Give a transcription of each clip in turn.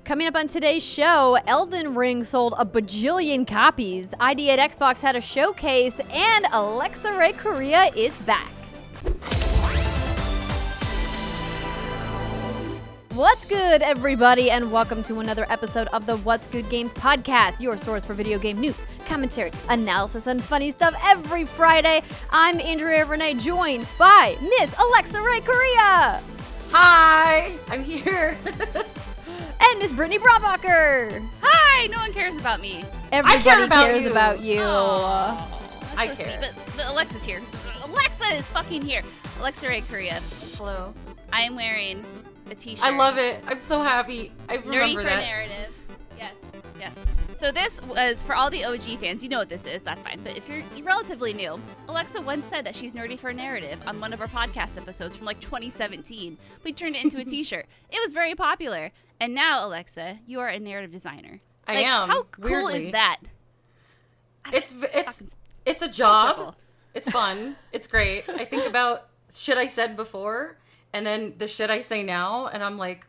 Coming up on today's show, Elden Ring sold a bajillion copies, ID at Xbox had a showcase, and Alexa Ray Corriea is back. What's good, everybody, and welcome to another episode of the What's Good Games podcast, your source for video game news, commentary, analysis, and funny stuff every Friday. I'm Andrea Renee, joined by Miss Alexa Ray Corriea. Hi, I'm here. And Miss Brittany Brombacher. Hi, no one cares about me. Everybody cares about you. Oh, I so care. Sweet. But Alexa's here. Alexa is fucking here. Alexa Ray Corriea. Hello. I am wearing a t-shirt. I love it. I'm so happy. I remember Nerdy for that. narrative. Yes. So this was, for all the OG fans, you know what this is, that's fine. But if you're relatively new, Alexa once said that she's nerdy for narrative on one of our podcast episodes from like 2017. We turned it into a t-shirt. It was very popular. And now, Alexa, you are a narrative designer. I am. How cool weirdly. is that? It's a job. circle. It's fun. It's great. I think about shit I said before and then the shit I say now, and I'm like,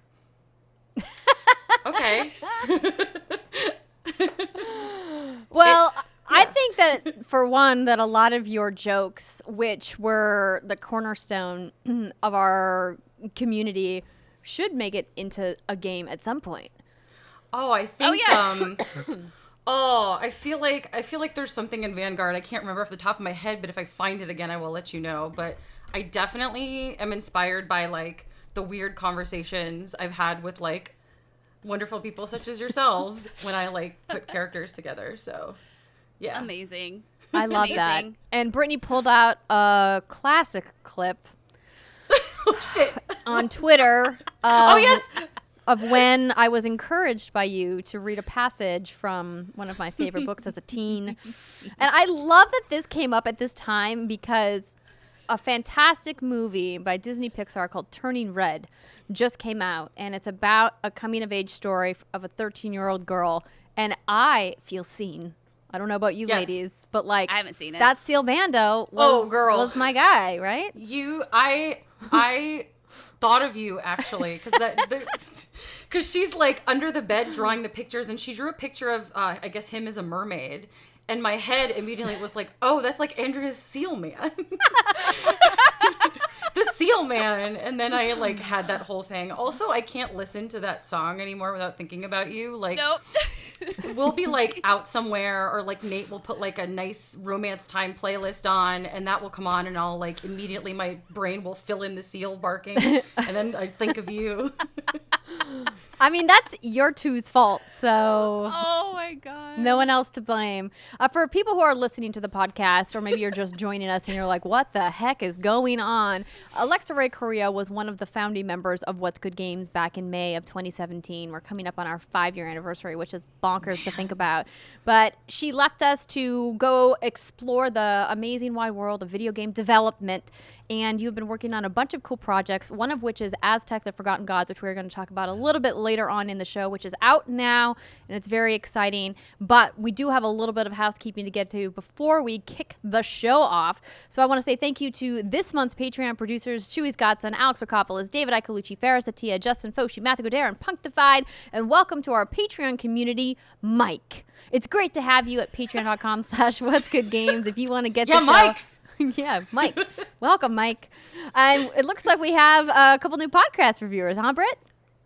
okay. Well, I think that, for one, that a lot of your jokes, which were the cornerstone of our community, should make it into a game at some point. Oh, I think. Oh, yeah. I feel like there's something in Vanguard. I can't remember off the top of my head, but if I find it again, I will let you know. But I definitely am inspired by like the weird conversations I've had with like wonderful people such as yourselves when I like put characters together. So, yeah. Amazing. I love that. Amazing. And Brittany pulled out a classic clip Oh shit. on Twitter. Oh yes. Of when I was encouraged by you to read a passage from one of my favorite books as a teen. And I love that this came up at this time because a fantastic movie by Disney Pixar called Turning Red just came out. And it's about a coming-of-age story of a 13-year-old girl. And I feel seen. I don't know about you Yes. ladies, but like, I haven't seen it. that Seal Bando was my guy, right? I thought of you actually because she's like under the bed drawing the pictures, and she drew a picture of I guess him as a mermaid, and my head immediately was like, oh, that's like Andrea's Seal Man. The Seal Man. And then I like had that whole thing. Also, I can't listen to that song anymore without thinking about you. Like, Nope. we'll be like out somewhere, or like Nate will put like a nice romance time playlist on, and that will come on, and I'll like immediately my brain will fill in the seal barking, and then I think of you. I mean, that's your two's fault, so Oh my god. no one else to blame. For people who are listening to the podcast, or maybe you're just joining us and you're like, what the heck is going on? Alexa Ray Corriea was one of the founding members of What's Good Games back in May of 2017. We're coming up on our 5-year anniversary, which is bonkers to think about. But she left us to go explore the amazing wide world of video game development. And you've been working on a bunch of cool projects, one of which is Aztech, The Forgotten Gods, which we're going to talk about a little bit later on in the show, which is out now, and it's very exciting. But we do have a little bit of housekeeping to get to before we kick the show off. So I want to say thank you to this month's Patreon producers, Chewy, Godson, Alexa Rigopulos, David Iacolucci, Faris Attieh, Justin Foshee, Matthew Goderre, and Punkdefied. And welcome to our Patreon community, Mike. It's great to have you at patreon.com/whatsgoodgames if you want to get the show. Mike. Yeah, Mike. Welcome, Mike. And it looks like we have a couple new podcast reviewers, huh, Britt?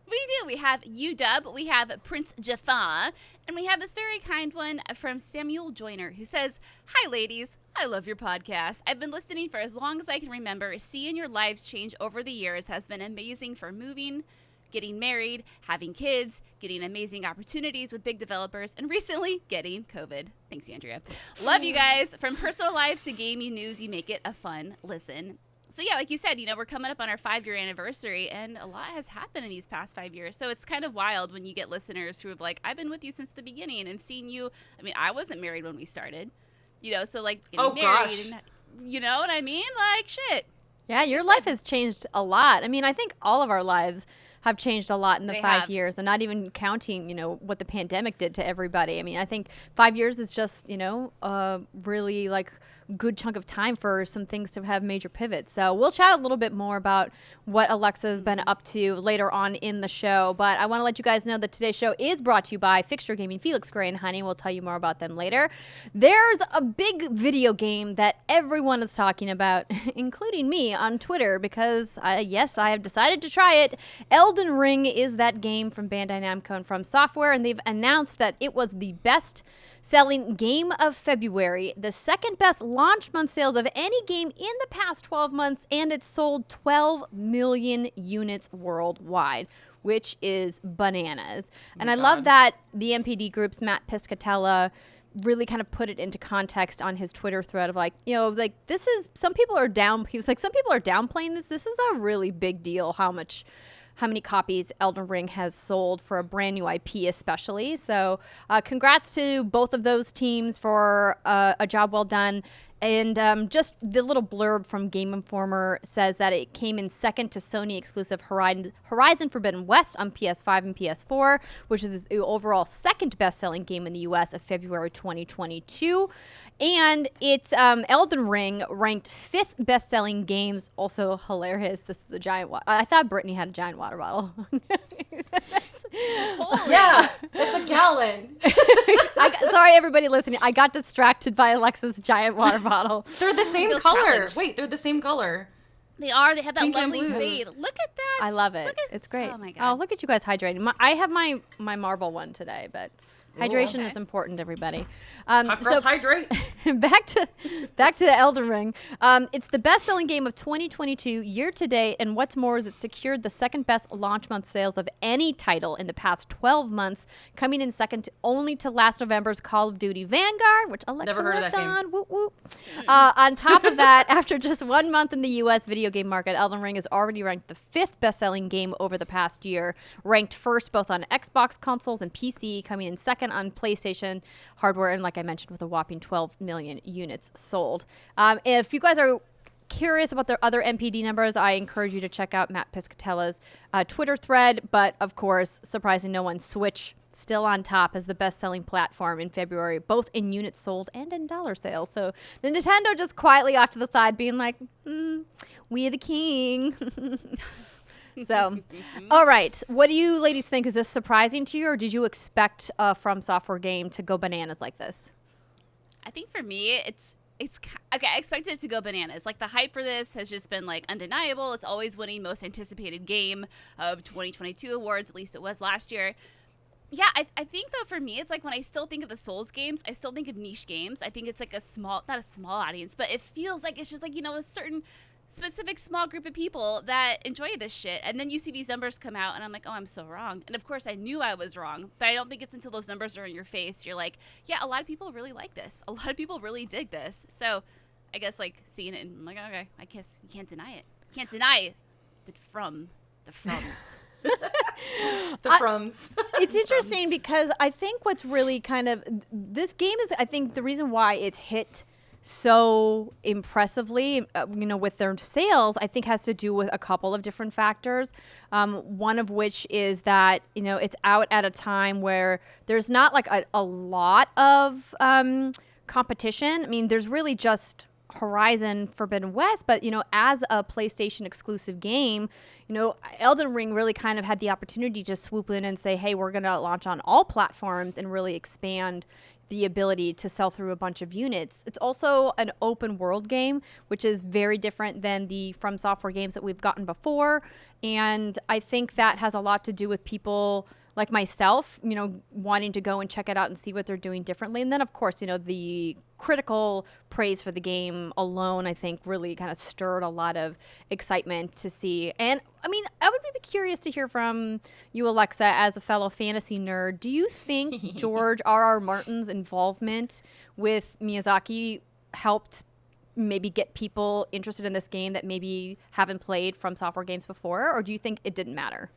We do. We have UW, we have Prince Jafar, and we have this very kind one from Samuel Joyner, who says, "Hi, ladies. I love your podcast. I've been listening for as long as I can remember. Seeing your lives change over the years has been amazing for moving, getting married, having kids, getting amazing opportunities with big developers, and recently getting COVID. Thanks, Andrea. Love you guys. From personal lives to gaming news, you make it a fun listen." So yeah, like you said, we're coming up on our 5-year anniversary, and a lot has happened in these past 5 years. So it's kind of wild when you get listeners who have like, I've been with you since the beginning and seen you. I mean, I wasn't married when we started, so like getting married, Gosh. and you know what I mean? Like, shit. Yeah, your life has changed a lot. I mean, I think all of our lives have changed a lot in the They 5 have. years, and not even counting, what the pandemic did to everybody. I mean, I think 5 years is just, really like good chunk of time for some things to have major pivots. So we'll chat a little bit more about what Alexa has been up to later on in the show. But I want to let you guys know that today's show is brought to you by Fixture Gaming, Felix Gray and Honey. We'll tell you more about them later. There's a big video game that everyone is talking about, including me on Twitter, because yes, I have decided to try it. Elden Ring is that game from Bandai Namco and From Software, and they've announced that it was the best-selling game of February, the second best launch month sales of any game in the past 12 months, and it sold 12 million units worldwide, which is bananas. And I love that the MPD Group's Matt Piscatella really kind of put it into context on his Twitter thread of like, you know, like this is, some people are downplaying this. This is a really big deal, how many copies Elden Ring has sold for a brand new IP especially. So congrats to both of those teams for a job well done. And just the little blurb from Game Informer says that it came in second to Sony exclusive Horizon Forbidden West on PS5 and PS4, which is the overall second best-selling game in the US of February 2022. And it's Elden Ring ranked 5th best-selling games. Also hilarious. This is the giant water. I thought Brittany had a giant water bottle. Yeah, it's a gallon. Sorry, everybody listening. I got distracted by Alexa's giant water bottle. They're the same color. Wait, they're the same color. They are. They have that Pink and lovely blue. fade. Look at that. I love it. It's great. Oh my God. Oh, look at you guys hydrating. I have my marble one today, but hydration is important, everybody. Hot girls hydrate. back to Elden Ring. It's the best-selling game of 2022 year to date, and what's more is it secured the second best launch month sales of any title in the past 12 months, coming in second only to last November's Call of Duty Vanguard, which Alexa Never heard of worked that game. on. Whoop, whoop. On top of that, after just 1 month in the U.S. video game market, Elden Ring is already ranked the 5th best-selling game over the past year, ranked first both on Xbox consoles and PC, coming in second on PlayStation hardware, and like I mentioned, with a whopping 12 million units sold. If you guys are curious about their other MPD numbers, I encourage you to check out Matt Piscatella's Twitter thread. But of course, surprising no one, Switch still on top as the best-selling platform in February, both in units sold and in dollar sales. So Nintendo just quietly off to the side being like, we are the king. So, all right. What do you ladies think? Is this surprising to you, or did you expect a From Software game to go bananas like this? I think for me, it's okay. I expected it to go bananas. Like the hype for this has just been like undeniable. It's always winning most anticipated game of 2022 awards. At least it was last year. Yeah, I think though for me, it's like when I still think of the Souls games, I still think of niche games. I think it's like not a small audience, but it feels like it's just like, you know, a certain specific small group of people that enjoy this shit. And then you see these numbers come out and I'm like, oh, I'm so wrong. And of course I knew I was wrong, but I don't think it's until those numbers are in your face you're like, yeah, a lot of people really like this, a lot of people really dig this. So I guess like seeing it and I'm like, okay, I guess you can't deny it. Can't deny the Frums. The Frums. It's interesting because I think what's really kind of, this game is, I think the reason why it's hit so impressively, you know, with their sales, I think has to do with a couple of different factors. One of which is that, you know, it's out at a time where there's not like a lot of competition. I mean, there's really just Horizon Forbidden West, but, you know, as a PlayStation exclusive game, you know, Elden Ring really kind of had the opportunity to swoop in and say, hey, we're going to launch on all platforms and really expand the ability to sell through a bunch of units. It's also an open world game, which is very different than the From Software games that we've gotten before. And I think that has a lot to do with people like myself, you know, wanting to go and check it out and see what they're doing differently. And then, of course, you know, the critical praise for the game alone, I think, really kind of stirred a lot of excitement to see. And, I mean, I would be curious to hear from you, Alexa, as a fellow fantasy nerd. Do you think George R.R. Martin's involvement with Miyazaki helped maybe get people interested in this game that maybe haven't played From Software games before? Or do you think it didn't matter?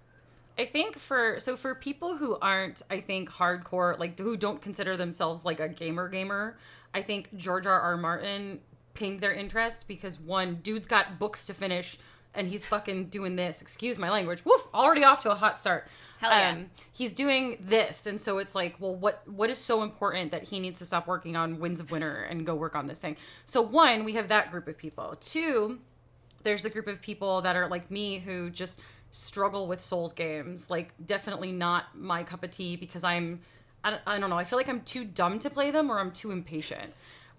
I think for people who aren't, I think, hardcore, like who don't consider themselves like a gamer, I think George R.R. Martin pinged their interest because one, dude's got books to finish and he's fucking doing this. Excuse my language. Woof, already off to a hot start. Hell yeah. He's doing this, and so it's like, well, what is so important that he needs to stop working on Winds of Winter and go work on this thing? So 1, we have that group of people. 2, there's the group of people that are like me who just struggle with Souls games. Like, definitely not my cup of tea because I don't know. I feel like I'm too dumb to play them or I'm too impatient.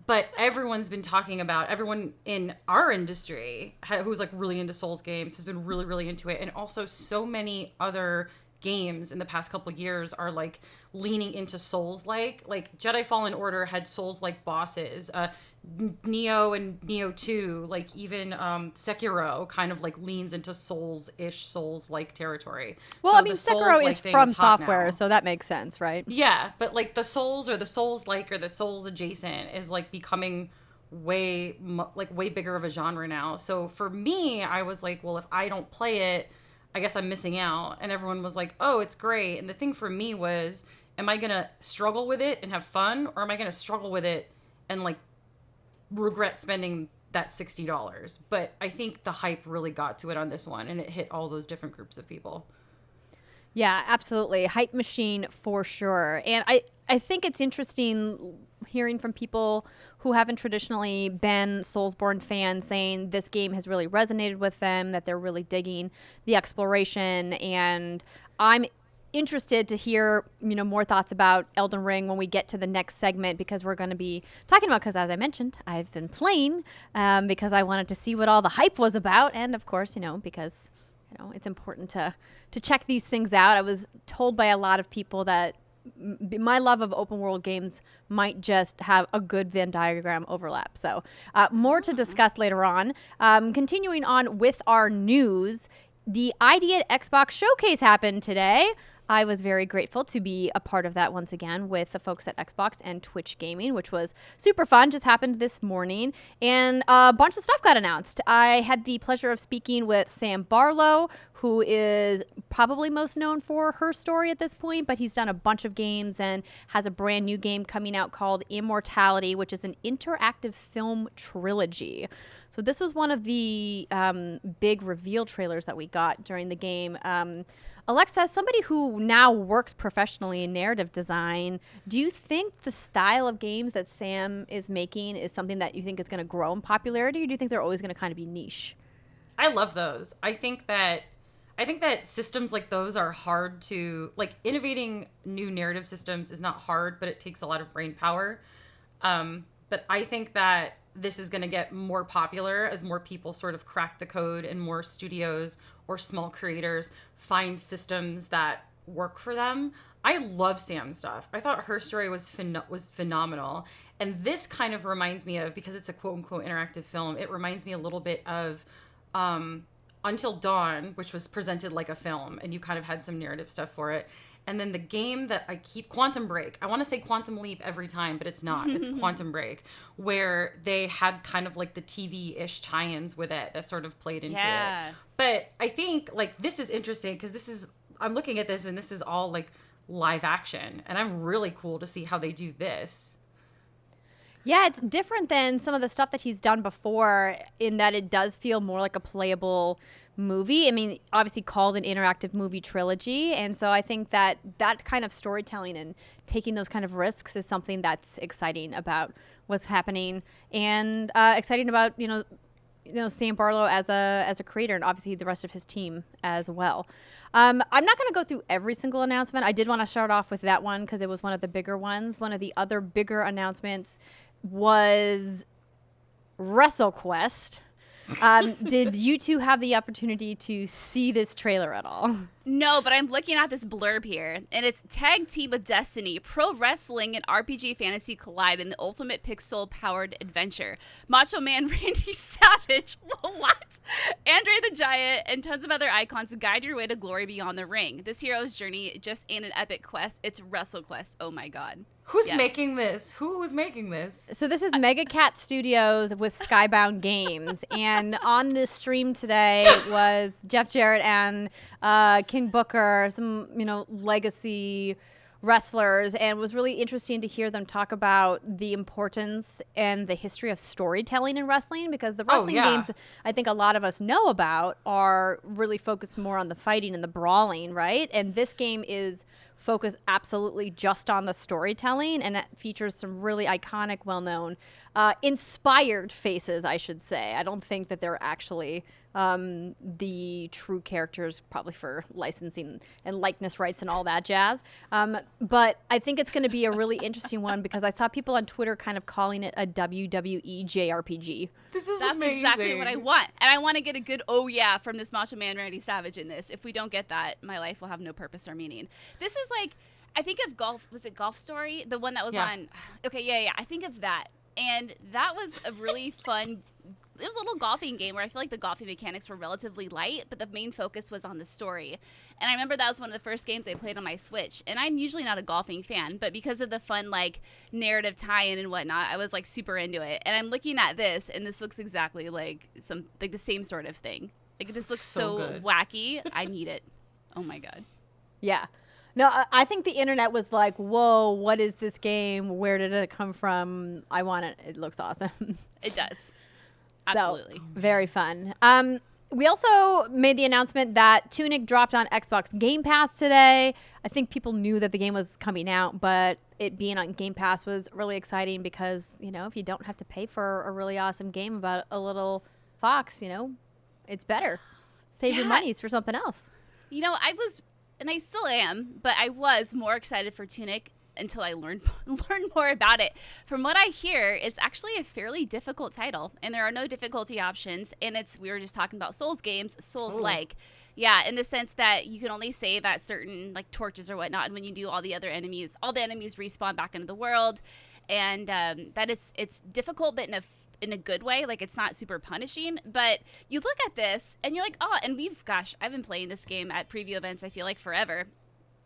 But everyone's been talking about, everyone in our industry who's like really into Souls games has been really, really into it. And also so many other games in the past couple of years are like leaning into Souls-like. Like Jedi Fallen Order had Souls-like bosses. Neo and Neo 2, like even Sekiro kind of like leans into Souls-like territory. Well, so I mean, Sekiro is from Software, now. So that makes sense, right? Yeah, but like the Souls or the Souls-like or the Souls-adjacent is like becoming way bigger of a genre now. So for me, I was like, well, if I don't play it, I guess I'm missing out. And everyone was like, oh, it's great. And the thing for me was, am I going to struggle with it and have fun? Or am I going to struggle with it and like regret spending that $60? But I think the hype really got to it on this one, and it hit all those different groups of people. Yeah, absolutely. Hype machine for sure. And I think it's interesting hearing from people who haven't traditionally been Soulsborne fans saying this game has really resonated with them, that they're really digging the exploration. And I'm interested to hear, more thoughts about Elden Ring when we get to the next segment, because we're going to be talking about, because as I mentioned, I've been playing because I wanted to see what all the hype was about. And of course, because it's important to check these things out. I was told by a lot of people that my love of open world games might just have a good Venn diagram overlap. So more to discuss later on. Continuing on with our news, the ID at Xbox showcase happened today. I was very grateful to be a part of that once again with the folks at Xbox and Twitch Gaming, which was super fun. Just happened this morning, and a bunch of stuff got announced. I had the pleasure of speaking with Sam Barlow, who is probably most known for Her Story at this point, but he's done a bunch of games and has a brand new game coming out called Immortality, which is an interactive film trilogy. So this was one of the big reveal trailers that we got during the game. Alexa, as somebody who now works professionally in narrative design, do you think the style of games that Sam is making is something that you think is going to grow in popularity, or do you think they're always going to kind of be niche? I love those. I think that systems like those are hard to, like, innovating new narrative systems is not hard, but it takes a lot of brain power. But I think that this is going to get more popular as more people sort of crack the code and more studios or small creators find systems that work for them. I love Sam's stuff. I thought Her Story was phenomenal. And this kind of reminds me of, because it's a quote-unquote interactive film, it reminds me a little bit of Until Dawn, which was presented like a film, and you kind of had some narrative stuff for it. And then the game that Quantum Break. I want to say Quantum Leap every time, but it's not. It's Quantum Break, where they had kind of like the TV-ish tie-ins with it that sort of played into it. But I think, like, this is interesting because I'm looking at this and this is all like live action, and I'm really cool to see how they do this. Yeah, it's different than some of the stuff that he's done before in that it does feel more like a playable movie. I mean, obviously called an interactive movie trilogy. And so I think that kind of storytelling and taking those kind of risks is something that's exciting about what's happening, and exciting about, Sam Barlow as a creator, and obviously the rest of his team as well. I'm not going to go through every single announcement. I did want to start off with that one because it was one of the bigger ones. One of the other bigger announcements was WrestleQuest. Did you two have the opportunity to see this trailer at all? No, but I'm looking at this blurb here, and it's Tag Team with Destiny, Pro Wrestling and RPG Fantasy collide in the ultimate pixel-powered adventure. Macho Man Randy Savage, what? Andre the Giant, and tons of other icons guide your way to glory beyond the ring. This hero's journey just ain't an epic quest, it's WrestleQuest. Oh my god. Who's making this? Who was making this? So this is Mega Cat Studios with Skybound Games. And on this stream today was Jeff Jarrett and King Booker, some, legacy wrestlers, and it was really interesting to hear them talk about the importance and the history of storytelling in wrestling, because the wrestling games I think a lot of us know about are really focused more on the fighting and the brawling, right? And this game is focused absolutely just on the storytelling, and it features some really iconic, well-known, inspired faces, I should say. I don't think that they're actually the true characters, probably for licensing and likeness rights and all that jazz. But I think it's going to be a really interesting one, because I saw people on Twitter kind of calling it a WWE JRPG. That's amazing. Exactly what I want. And I want to get a good oh yeah from this Macho Man Randy Savage in this. If we don't get that, my life will have no purpose or meaning. This is like, I think of Golf, was it Golf Story? The one that was on, okay, yeah. I think of that. And that was a really fun, it was a little golfing game where I feel like the golfing mechanics were relatively light, but the main focus was on the story. And I remember that was one of the first games I played on my Switch. And I'm usually not a golfing fan, but because of the fun, like, narrative tie-in and whatnot, I was, like, super into it. And I'm looking at this, and this looks exactly like the same sort of thing. Like, this looks so wacky. I need it. Oh, my God. Yeah. No, I think the internet was like, whoa, what is this game? Where did it come from? I want it. It looks awesome. It does. Absolutely. So, very fun. We also made the announcement that Tunic dropped on Xbox Game Pass today. I think people knew that the game was coming out, but it being on Game Pass was really exciting because, you know, if you don't have to pay for a really awesome game about a little fox, you know, it's better. Save your monies for something else. You know, I was, and I still am, but I was more excited for Tunic until I learned more about it. From what I hear, it's actually a fairly difficult title, and there are no difficulty options, and we were just talking about Souls games, Souls-like. Yeah, in the sense that you can only save at certain, like, torches or whatnot, and when you do, all the enemies respawn back into the world, and that it's difficult, but in a good way. Like, it's not super punishing, but you look at this, and you're like, oh, and I've been playing this game at preview events, I feel like, forever.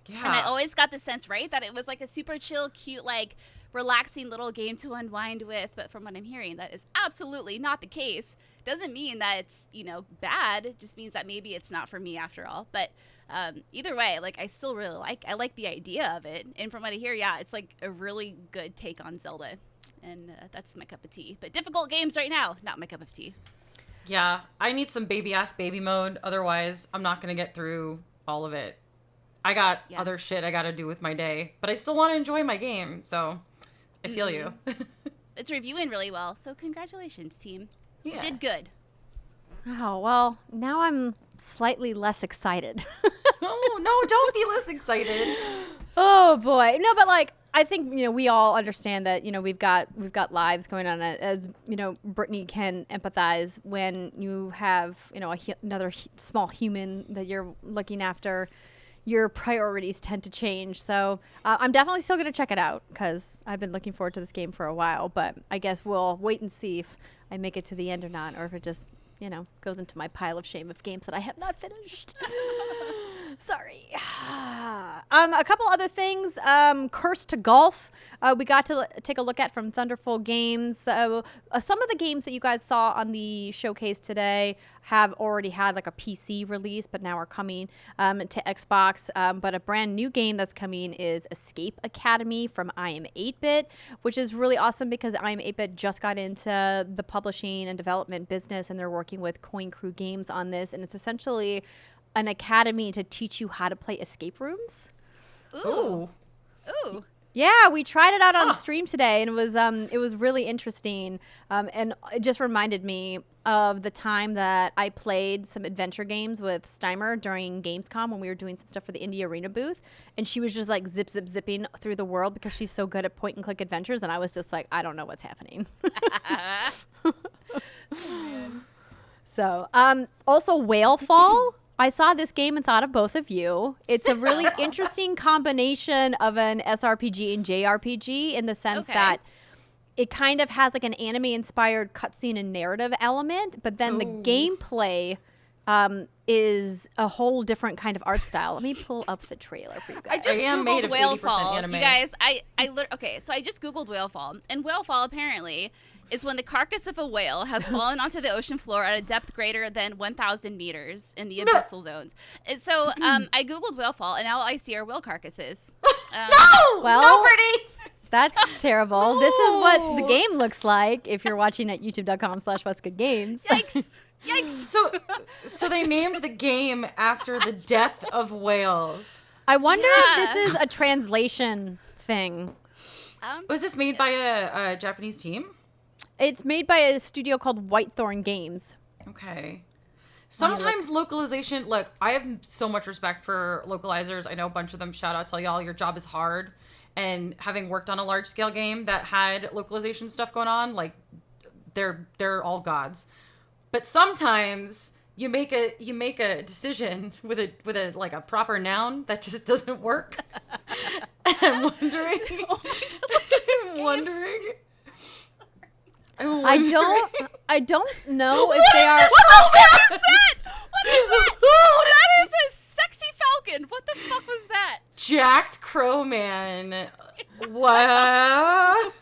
Yeah. And I always got the sense, right, that it was like a super chill, cute, like, relaxing little game to unwind with. But from what I'm hearing, that is absolutely not the case. Doesn't mean that it's, you know, bad. It just means that maybe it's not for me after all. But either way, like, I still really like the idea of it. And from what I hear, yeah, it's like a really good take on Zelda. And that's my cup of tea. But difficult games right now, not my cup of tea. Yeah, I need some baby-ass baby mode. Otherwise, I'm not going to get through all of it. I got other shit I got to do with my day, but I still want to enjoy my game, so I feel you. It's reviewing really well, so congratulations, team. Yeah. You did good. Oh, well, now I'm slightly less excited. No, don't be less excited. Oh, boy. No, but, like, I think, you know, we all understand that, you know, we've got lives going on, as, you know, Brittany can empathize when you have, you know, another small human that you're looking after. Your priorities tend to change. So I'm definitely still going to check it out because I've been looking forward to this game for a while. But I guess we'll wait and see if I make it to the end or not, or if it just, you know, goes into my pile of shame of games that I have not finished. Sorry. A couple other things. Curse to Golf. We got to take a look at from Thunderful Games. Some of the games that you guys saw on the showcase today have already had like a PC release, but now are coming to Xbox. But a brand new game that's coming is Escape Academy from I Am 8-Bit, which is really awesome because I Am 8-Bit just got into the publishing and development business, and they're working with Coin Crew Games on this. And it's essentially an academy to teach you how to play escape rooms. Ooh. Yeah, we tried it out on stream today, and it was really interesting. And it just reminded me of the time that I played some adventure games with Steimer during Gamescom when we were doing some stuff for the Indie Arena booth, and she was just like zipping through the world because she's so good at point and click adventures, and I was just like, I don't know what's happening. So, also Whale Fall. I saw this game and thought of both of you. It's a really interesting combination of an SRPG and JRPG in the sense that it kind of has like an anime-inspired cutscene and narrative element, but then the gameplay is a whole different kind of art style. Let me pull up the trailer for you guys. I just am made googled of whale 80% fall. anime. You guys, okay, so I just googled whale fall, and whale fall apparently is when the carcass of a whale has fallen onto the ocean floor at a depth greater than 1,000 meters in the abyssal zones. And so I googled whale fall, and all I see are whale carcasses. No! Well, no, Brittany! That's terrible. No. This is what the game looks like if you're watching at youtube.com/what'sgoodgames. Yikes. Yikes. So they named the game after the death of whales. I wonder if this is a translation thing. Was this made by a Japanese team? It's made by a studio called Whitethorn Games. Okay. Sometimes localization, look, I have so much respect for localizers. I know a bunch of them shout out to y'all, your job is hard. And having worked on a large scale game that had localization stuff going on, like they're all gods. But sometimes you make a decision with a like a proper noun that just doesn't work. And I'm wondering. I'm wondering. I don't know if they are. What is that? What is that? That is a sexy falcon. What the fuck was that? Jacked Crow Man. What?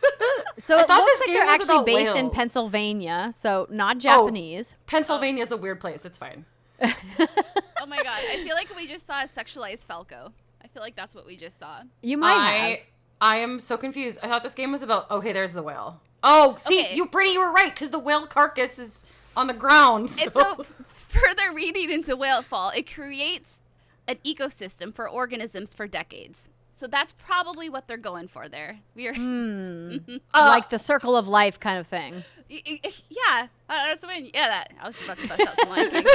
So it looks like they're was actually about based in whales. Pennsylvania, so not Japanese. Pennsylvania's a weird place. It's fine. Oh my god, I feel like we just saw a sexualized falco. I feel like that's what we just saw. You might have. I am so confused. I thought this game was about. Okay, there's the whale. Oh, see, Okay. you were right because the whale carcass is on the ground. And so further reading into whale fall, it creates an ecosystem for organisms for decades. So that's probably what they're going for there. We are Like the circle of life kind of thing. yeah. That's what I mean. Yeah, that. I was just about to bust out some Lion King.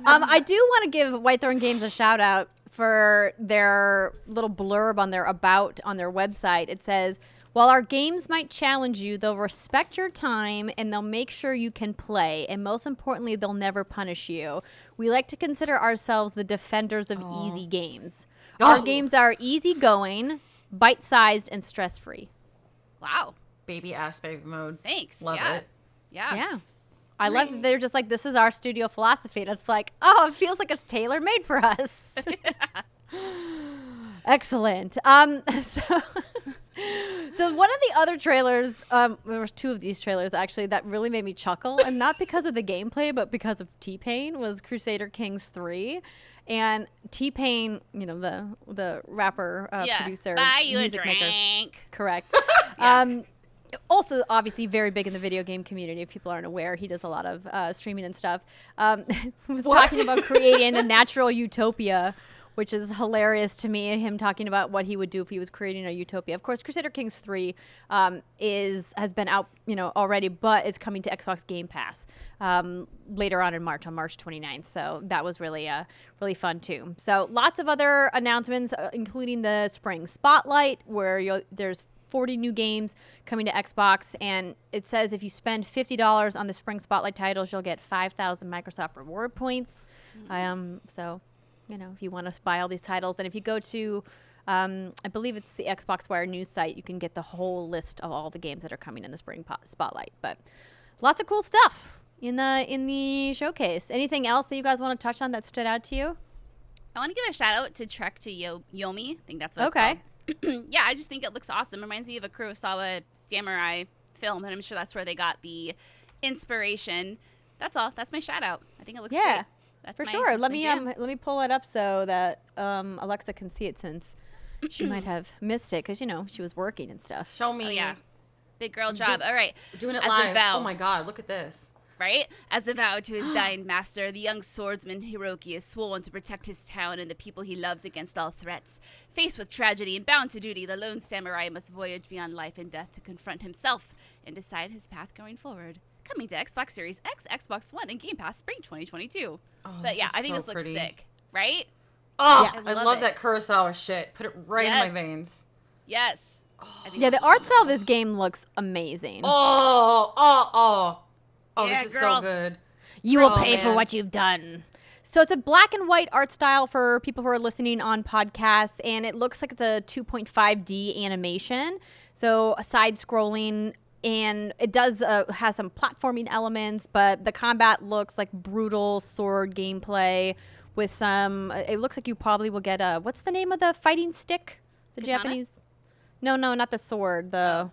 I do want to give Whitethorn Games a shout out for their little blurb on their website. It says, while our games might challenge you, they'll respect your time and they'll make sure you can play. And most importantly, they'll never punish you. We like to consider ourselves the defenders of easy games. Our games are easygoing, bite-sized, and stress-free. Wow. baby mode. Thanks. Love it. Yeah. I love that they're just like, this is our studio philosophy. And it's like, oh, it feels like it's tailor-made for us. Excellent. So one of the other trailers, there was two of these trailers actually that really made me chuckle, and not because of the gameplay, but because of T-Pain, was Crusader Kings 3. And T-Pain, you know, the rapper, producer, buy you music a drink. maker. Correct. Also, obviously, very big in the video game community. If people aren't aware, he does a lot of streaming and stuff. Was talking about creating a natural utopia, which is hilarious to me, and him talking about what he would do if he was creating a utopia. Of course, Crusader Kings 3 has been out, already, but it's coming to Xbox Game Pass later on March 29th. So that was really fun too. So lots of other announcements, including the Spring Spotlight, where there's 40 new games coming to Xbox, and it says if you spend $50 on the Spring Spotlight titles, you'll get 5,000 Microsoft reward points. So, if you want to buy all these titles, and if you go to, I believe it's the Xbox Wire news site, you can get the whole list of all the games that are coming in the Spring Spotlight. But lots of cool stuff in the showcase. Anything else that you guys want to touch on that stood out to you? I want to give a shout out to Trek to Yomi. I think that's what it's called. Yeah, I just think it looks awesome. It reminds me of a Kurosawa samurai film, and I'm sure that's where they got the inspiration. That's all. That's my shout out. I think it looks great. That's for sure. Let me pull it up so that Alexa can see it, since she might have missed it because she was working and stuff. Show me. Oh, yeah. Big girl job. All right. Doing it As live. a vow. Oh my God, look at this. Right? As a vow to his dying master, the young swordsman Hiroki is sworn to protect his town and the people he loves against all threats. Faced with tragedy and bound to duty, the lone samurai must voyage beyond life and death to confront himself and decide his path going forward. Coming to Xbox Series X, Xbox One, and Game Pass Spring 2022. But yeah, I think this looks sick. Right? Oh, Yeah. I love that Kurosawa shit. Put it right in my veins. Yes. Yeah, the art style of this game looks amazing. Oh, Yeah, this is girl. so good. You will pay for what you've done. So it's a black and white art style for people who are listening on podcasts, and it looks like it's a 2.5D animation. So a side-scrolling And it does has some platforming elements, but the combat looks like brutal sword gameplay with some. It looks like you probably will get a. What's the name of the fighting stick? The Katana? Japanese. No, not the sword. The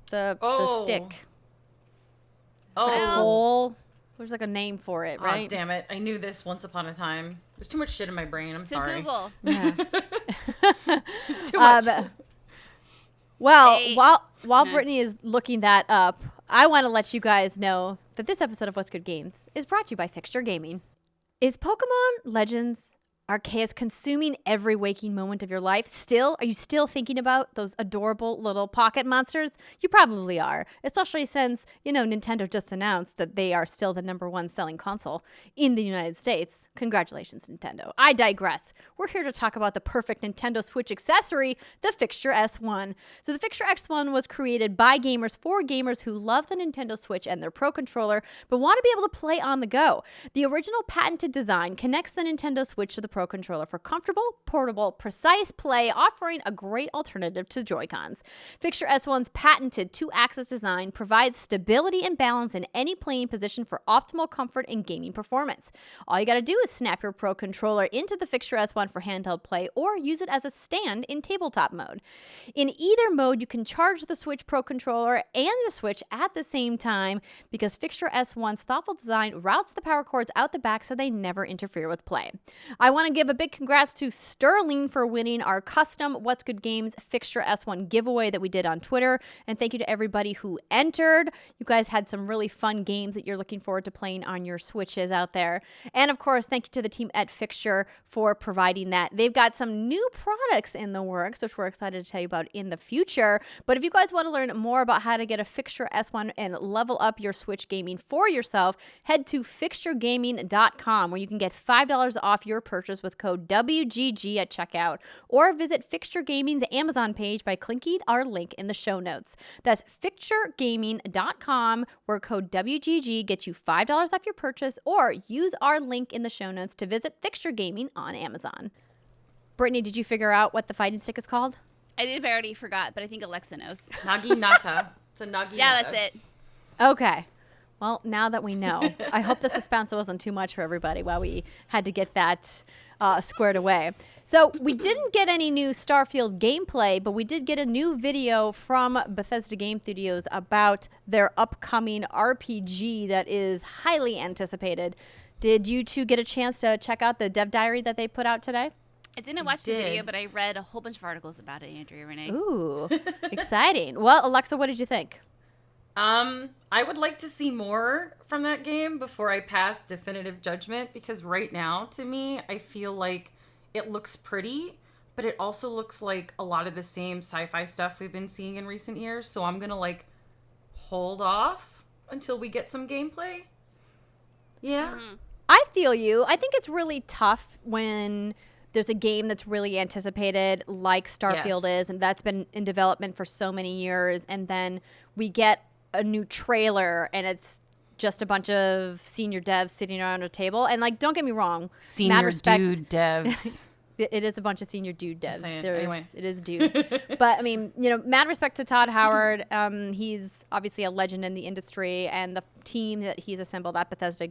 stick. Oh, Like a pole. There's like a name for it, right? Oh, damn it. I knew this once upon a time. There's too much shit in my brain. I'm So sorry. Google. Yeah. Too much. Well, Hey. while Nah. Brittany is looking that up, I want to let you guys know that this episode of What's Good Games is brought to you by Fixture Gaming. Is Pokemon Legends Arceus consuming every waking moment of your life? Are you still thinking about those adorable little pocket monsters? You probably are, especially since, Nintendo just announced that they are still the #1 selling console in the United States. Congratulations, Nintendo. I digress. We're here to talk about the perfect Nintendo Switch accessory, the Fixture S1. So the Fixture S1 was created by gamers for gamers who love the Nintendo Switch and their Pro Controller, but want to be able to play on the go. The original patented design connects the Nintendo Switch to the Pro Controller for comfortable, portable, precise play, offering a great alternative to Joy-Cons. Fixture S1's patented 2-axis design provides stability and balance in any playing position for optimal comfort and gaming performance. All you gotta do is snap your Pro Controller into the Fixture S1 for handheld play or use it as a stand in tabletop mode. In either mode, you can charge the Switch Pro Controller and the Switch at the same time because Fixture S1's thoughtful design routes the power cords out the back so they never interfere with play. I want to give a big congrats to Sterling for winning our custom What's Good Games Fixture S1 giveaway that we did on Twitter. And thank you to everybody who entered. You guys had some really fun games that you're looking forward to playing on your Switches out there. And of course, thank you to the team at Fixture for providing that. They've got some new products in the works, which we're excited to tell you about in the future. But if you guys want to learn more about how to get a Fixture S1 and level up your Switch gaming for yourself, head to fixturegaming.com where you can get $5 off your purchase with code WGG at checkout, or visit Fixture Gaming's Amazon page by clicking our link in the show notes. That's fixturegaming.com where code WGG gets you $5 off your purchase, or use our link in the show notes to visit Fixture Gaming on Amazon. Brittany, did you figure out what the fighting stick is called? I did, but I already forgot, but I think Alexa knows. Naginata. It's a Naginata. Yeah, that's it. Okay. Well, now that we know, I hope the suspense wasn't too much for everybody while we had to get that squared away. So we didn't get any new Starfield gameplay, but we did get a new video from Bethesda Game Studios about their upcoming RPG that is highly anticipated. Did you two get a chance to check out the dev diary that they put out today? I didn't watch the video, but I read a whole bunch of articles about it, Andrea Renee. Ooh, exciting. Well, Alexa, what did you think? I would like to see more from that game before I pass definitive judgment, because right now, to me, I feel like it looks pretty, but it also looks like a lot of the same sci-fi stuff we've been seeing in recent years. So I'm gonna hold off until we get some gameplay. Yeah. Mm-hmm. I feel you. I think it's really tough when there's a game that's really anticipated like Starfield Yes. is, and that's been in development for so many years, and then we get a new trailer and it's just a bunch of senior devs sitting around a table. And don't get me wrong, Senior dude devs. it is a bunch of senior dude devs. saying. There's- Anyway. It is dudes. But I mean, mad respect to Todd Howard. He's obviously a legend in the industry, and the team that he's assembled at Bethesda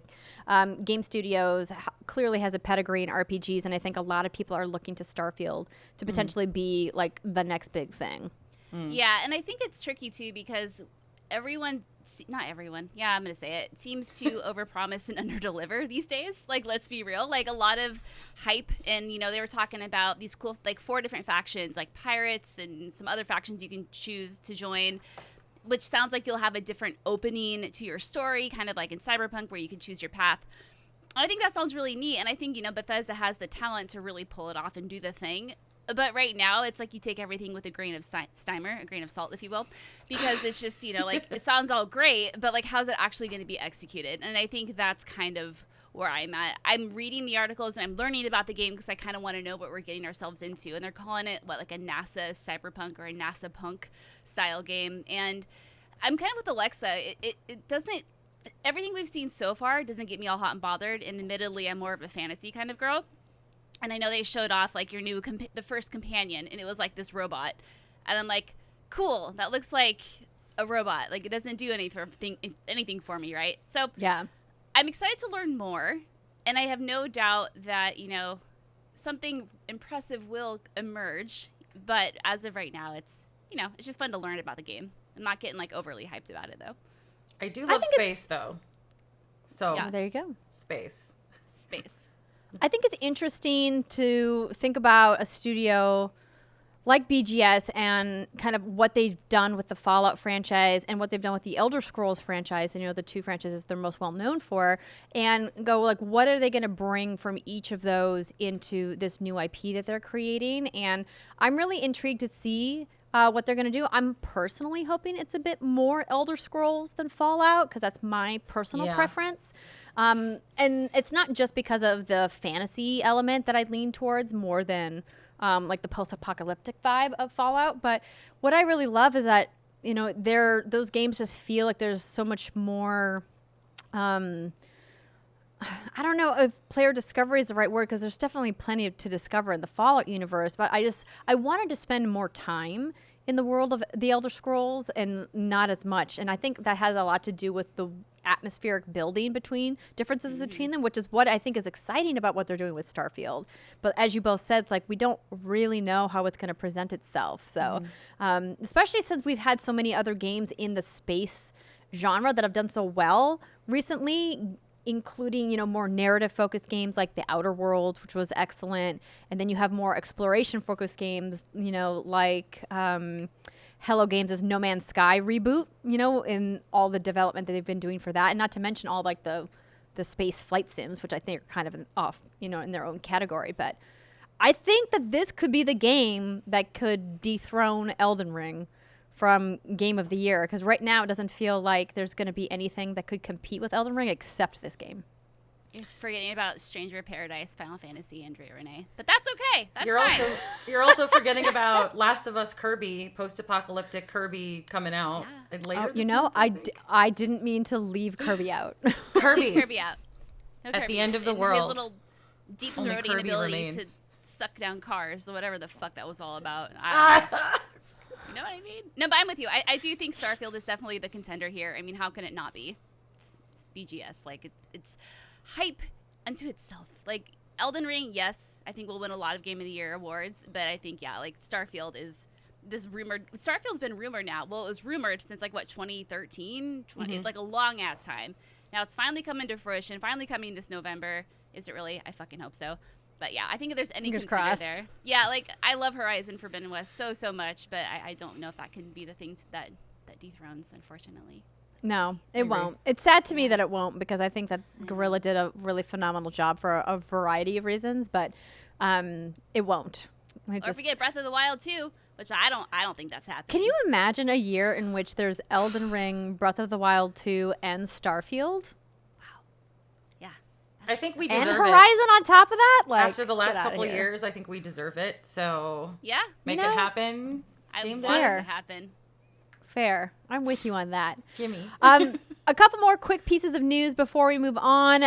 Game Studios clearly has a pedigree in RPGs, and I think a lot of people are looking to Starfield to potentially be the next big thing. Yeah, and I think it's tricky too because not everyone, yeah, I'm going to say it, seems to overpromise and underdeliver these days. Let's be real. A lot of hype, and, they were talking about these cool, 4 different factions, pirates and some other factions you can choose to join, which sounds like you'll have a different opening to your story, kind of like in Cyberpunk, where you can choose your path. I think that sounds really neat, and I think, Bethesda has the talent to really pull it off and do the thing. But right now, it's you take everything with a grain of a grain of salt, if you will, because it's just, it sounds all great, but how's it actually going to be executed? And I think that's kind of where I'm at. I'm reading the articles and I'm learning about the game because I kind of want to know what we're getting ourselves into. And they're calling it, a NASA cyberpunk or a NASA punk style game. And I'm kind of with Alexa. It doesn't, everything we've seen so far doesn't get me all hot and bothered. And admittedly, I'm more of a fantasy kind of girl. And I know they showed off your new, the first companion, and it was this robot. And I'm cool, that looks like a robot. Like, it doesn't do anything for me, right? So Yeah. I'm excited to learn more, and I have no doubt that, something impressive will emerge. But as of right now, it's just fun to learn about the game. I'm not getting, like, overly hyped about it, though. I do love space, though. So Yeah, there you go. Space. I think it's interesting to think about a studio like BGS and kind of what they've done with the Fallout franchise and what they've done with the Elder Scrolls franchise, and the two franchises they're most well known for, and go like, what are they going to bring from each of those into this new IP that they're creating? And I'm really intrigued to see what they're going to do. I'm personally hoping it's a bit more Elder Scrolls than Fallout, because that's my personal preference. And it's not just because of the fantasy element that I lean towards more than like the post-apocalyptic vibe of Fallout. But what I really love is that, those games just feel like there's so much more, I don't know if player discovery is the right word, because there's definitely plenty to discover in the Fallout universe. But I wanted to spend more time in the world of the Elder Scrolls and not as much. And I think that has a lot to do with the atmospheric building differences between them, which is what I think is exciting about what they're doing with Starfield. But as you both said, it's like we don't really know how it's going to present itself. So especially since we've had so many other games in the space genre that have done so well recently, including, more narrative-focused games like The Outer Worlds, which was excellent. And then you have more exploration-focused games, like Hello Games' No Man's Sky reboot, in all the development that they've been doing for that. And not to mention all, like, the space flight sims, which I think are kind of off, in their own category. But I think that this could be the game that could dethrone Elden Ring from Game of the Year, because right now it doesn't feel like there's going to be anything that could compete with Elden Ring except this game. You're forgetting about Stranger of Paradise, Final Fantasy, Andrea Renee. But that's okay. That's you're fine. You're also forgetting about Last of Us Kirby, post-apocalyptic Kirby coming out later this month, I didn't mean to leave Kirby out. Kirby out. No At Kirby. the end of the And world. His little deep-throating Kirby ability remains. to suck down cars, or whatever the fuck that was all about. You know what I mean? No, but I'm with you. I do think Starfield is definitely the contender here. I mean, how can it not be? It's BGS. Like, it's hype unto itself. Like, Elden Ring, yes, I think will win a lot of Game of the Year awards. But I think, like, Starfield is this rumored. Starfield's been rumored now. Well, it was rumored since, 2013? It's like a long-ass time. Now it's finally coming to fruition, finally coming this November. Is it really? I fucking hope so. But yeah, I think if there's any Fingers contender crossed. there. Yeah, I love Horizon Forbidden West so much, but I don't know if that can be the thing that dethrones, unfortunately. No, it won't. It's sad to me that it won't, because I think that Guerrilla did a really phenomenal job for a variety of reasons, but it won't. Or forget Breath of the Wild 2, which I don't think that's happening. Can you imagine a year in which there's Elden Ring, Breath of the Wild 2, and Starfield? Yeah. I think we And deserve Horizon it. on top of that? Like, After the last get outta couple here. years, I think we deserve it. So Yeah. make it happen. I Game want day. it to happen. Fair. I'm with you on that. Gimme. A couple more quick pieces of news before we move on.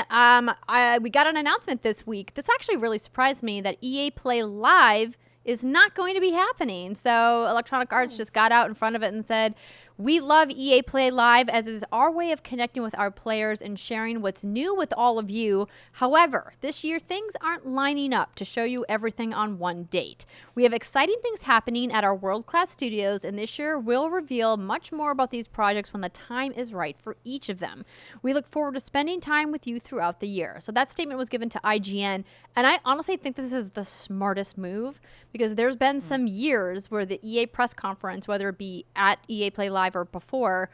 We got an announcement this week. This actually really surprised me, that EA Play Live is not going to be happening. So Electronic Arts just got out in front of it and said, we love EA Play Live, as it is our way of connecting with our players and sharing what's new with all of you. However, this year things aren't lining up to show you everything on one date. We have exciting things happening at our world-class studios, and this year we'll reveal much more about these projects when the time is right for each of them. We look forward to spending time with you throughout the year. So that statement was given to IGN, and I honestly think this is the smartest move, because there's been some years where the EA press conference, whether it be at EA Play Live or before,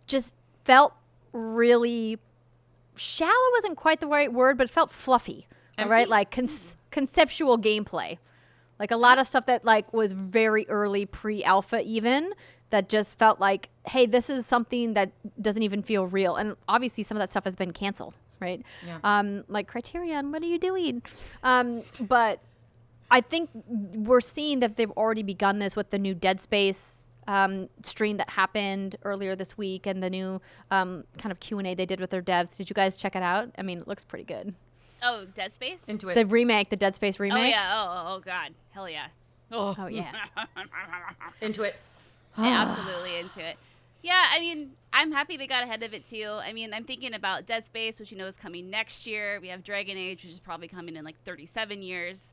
just felt really shallow. Wasn't quite the right word, but it felt fluffy. All right, like conceptual gameplay, like a lot of stuff that was very early pre-alpha, even that just felt like, hey, this is something that doesn't even feel real. And obviously, some of that stuff has been canceled, right? Yeah. Like Criterion, what are you doing? But I think we're seeing that they've already begun this with the new Dead Space stream that happened earlier this week, and the new kind of Q&A they did with their devs. Did you guys check it out? I mean, it looks pretty good. Oh, Dead Space? Into it. The remake, the Dead Space remake. Oh, yeah. Oh, God. Hell yeah. Oh yeah. Into it. Yeah, absolutely into it. Yeah, I mean, I'm happy they got ahead of it too. I mean, I'm thinking about Dead Space, which you know is coming next year. We have Dragon Age, which is probably coming in like 37 years.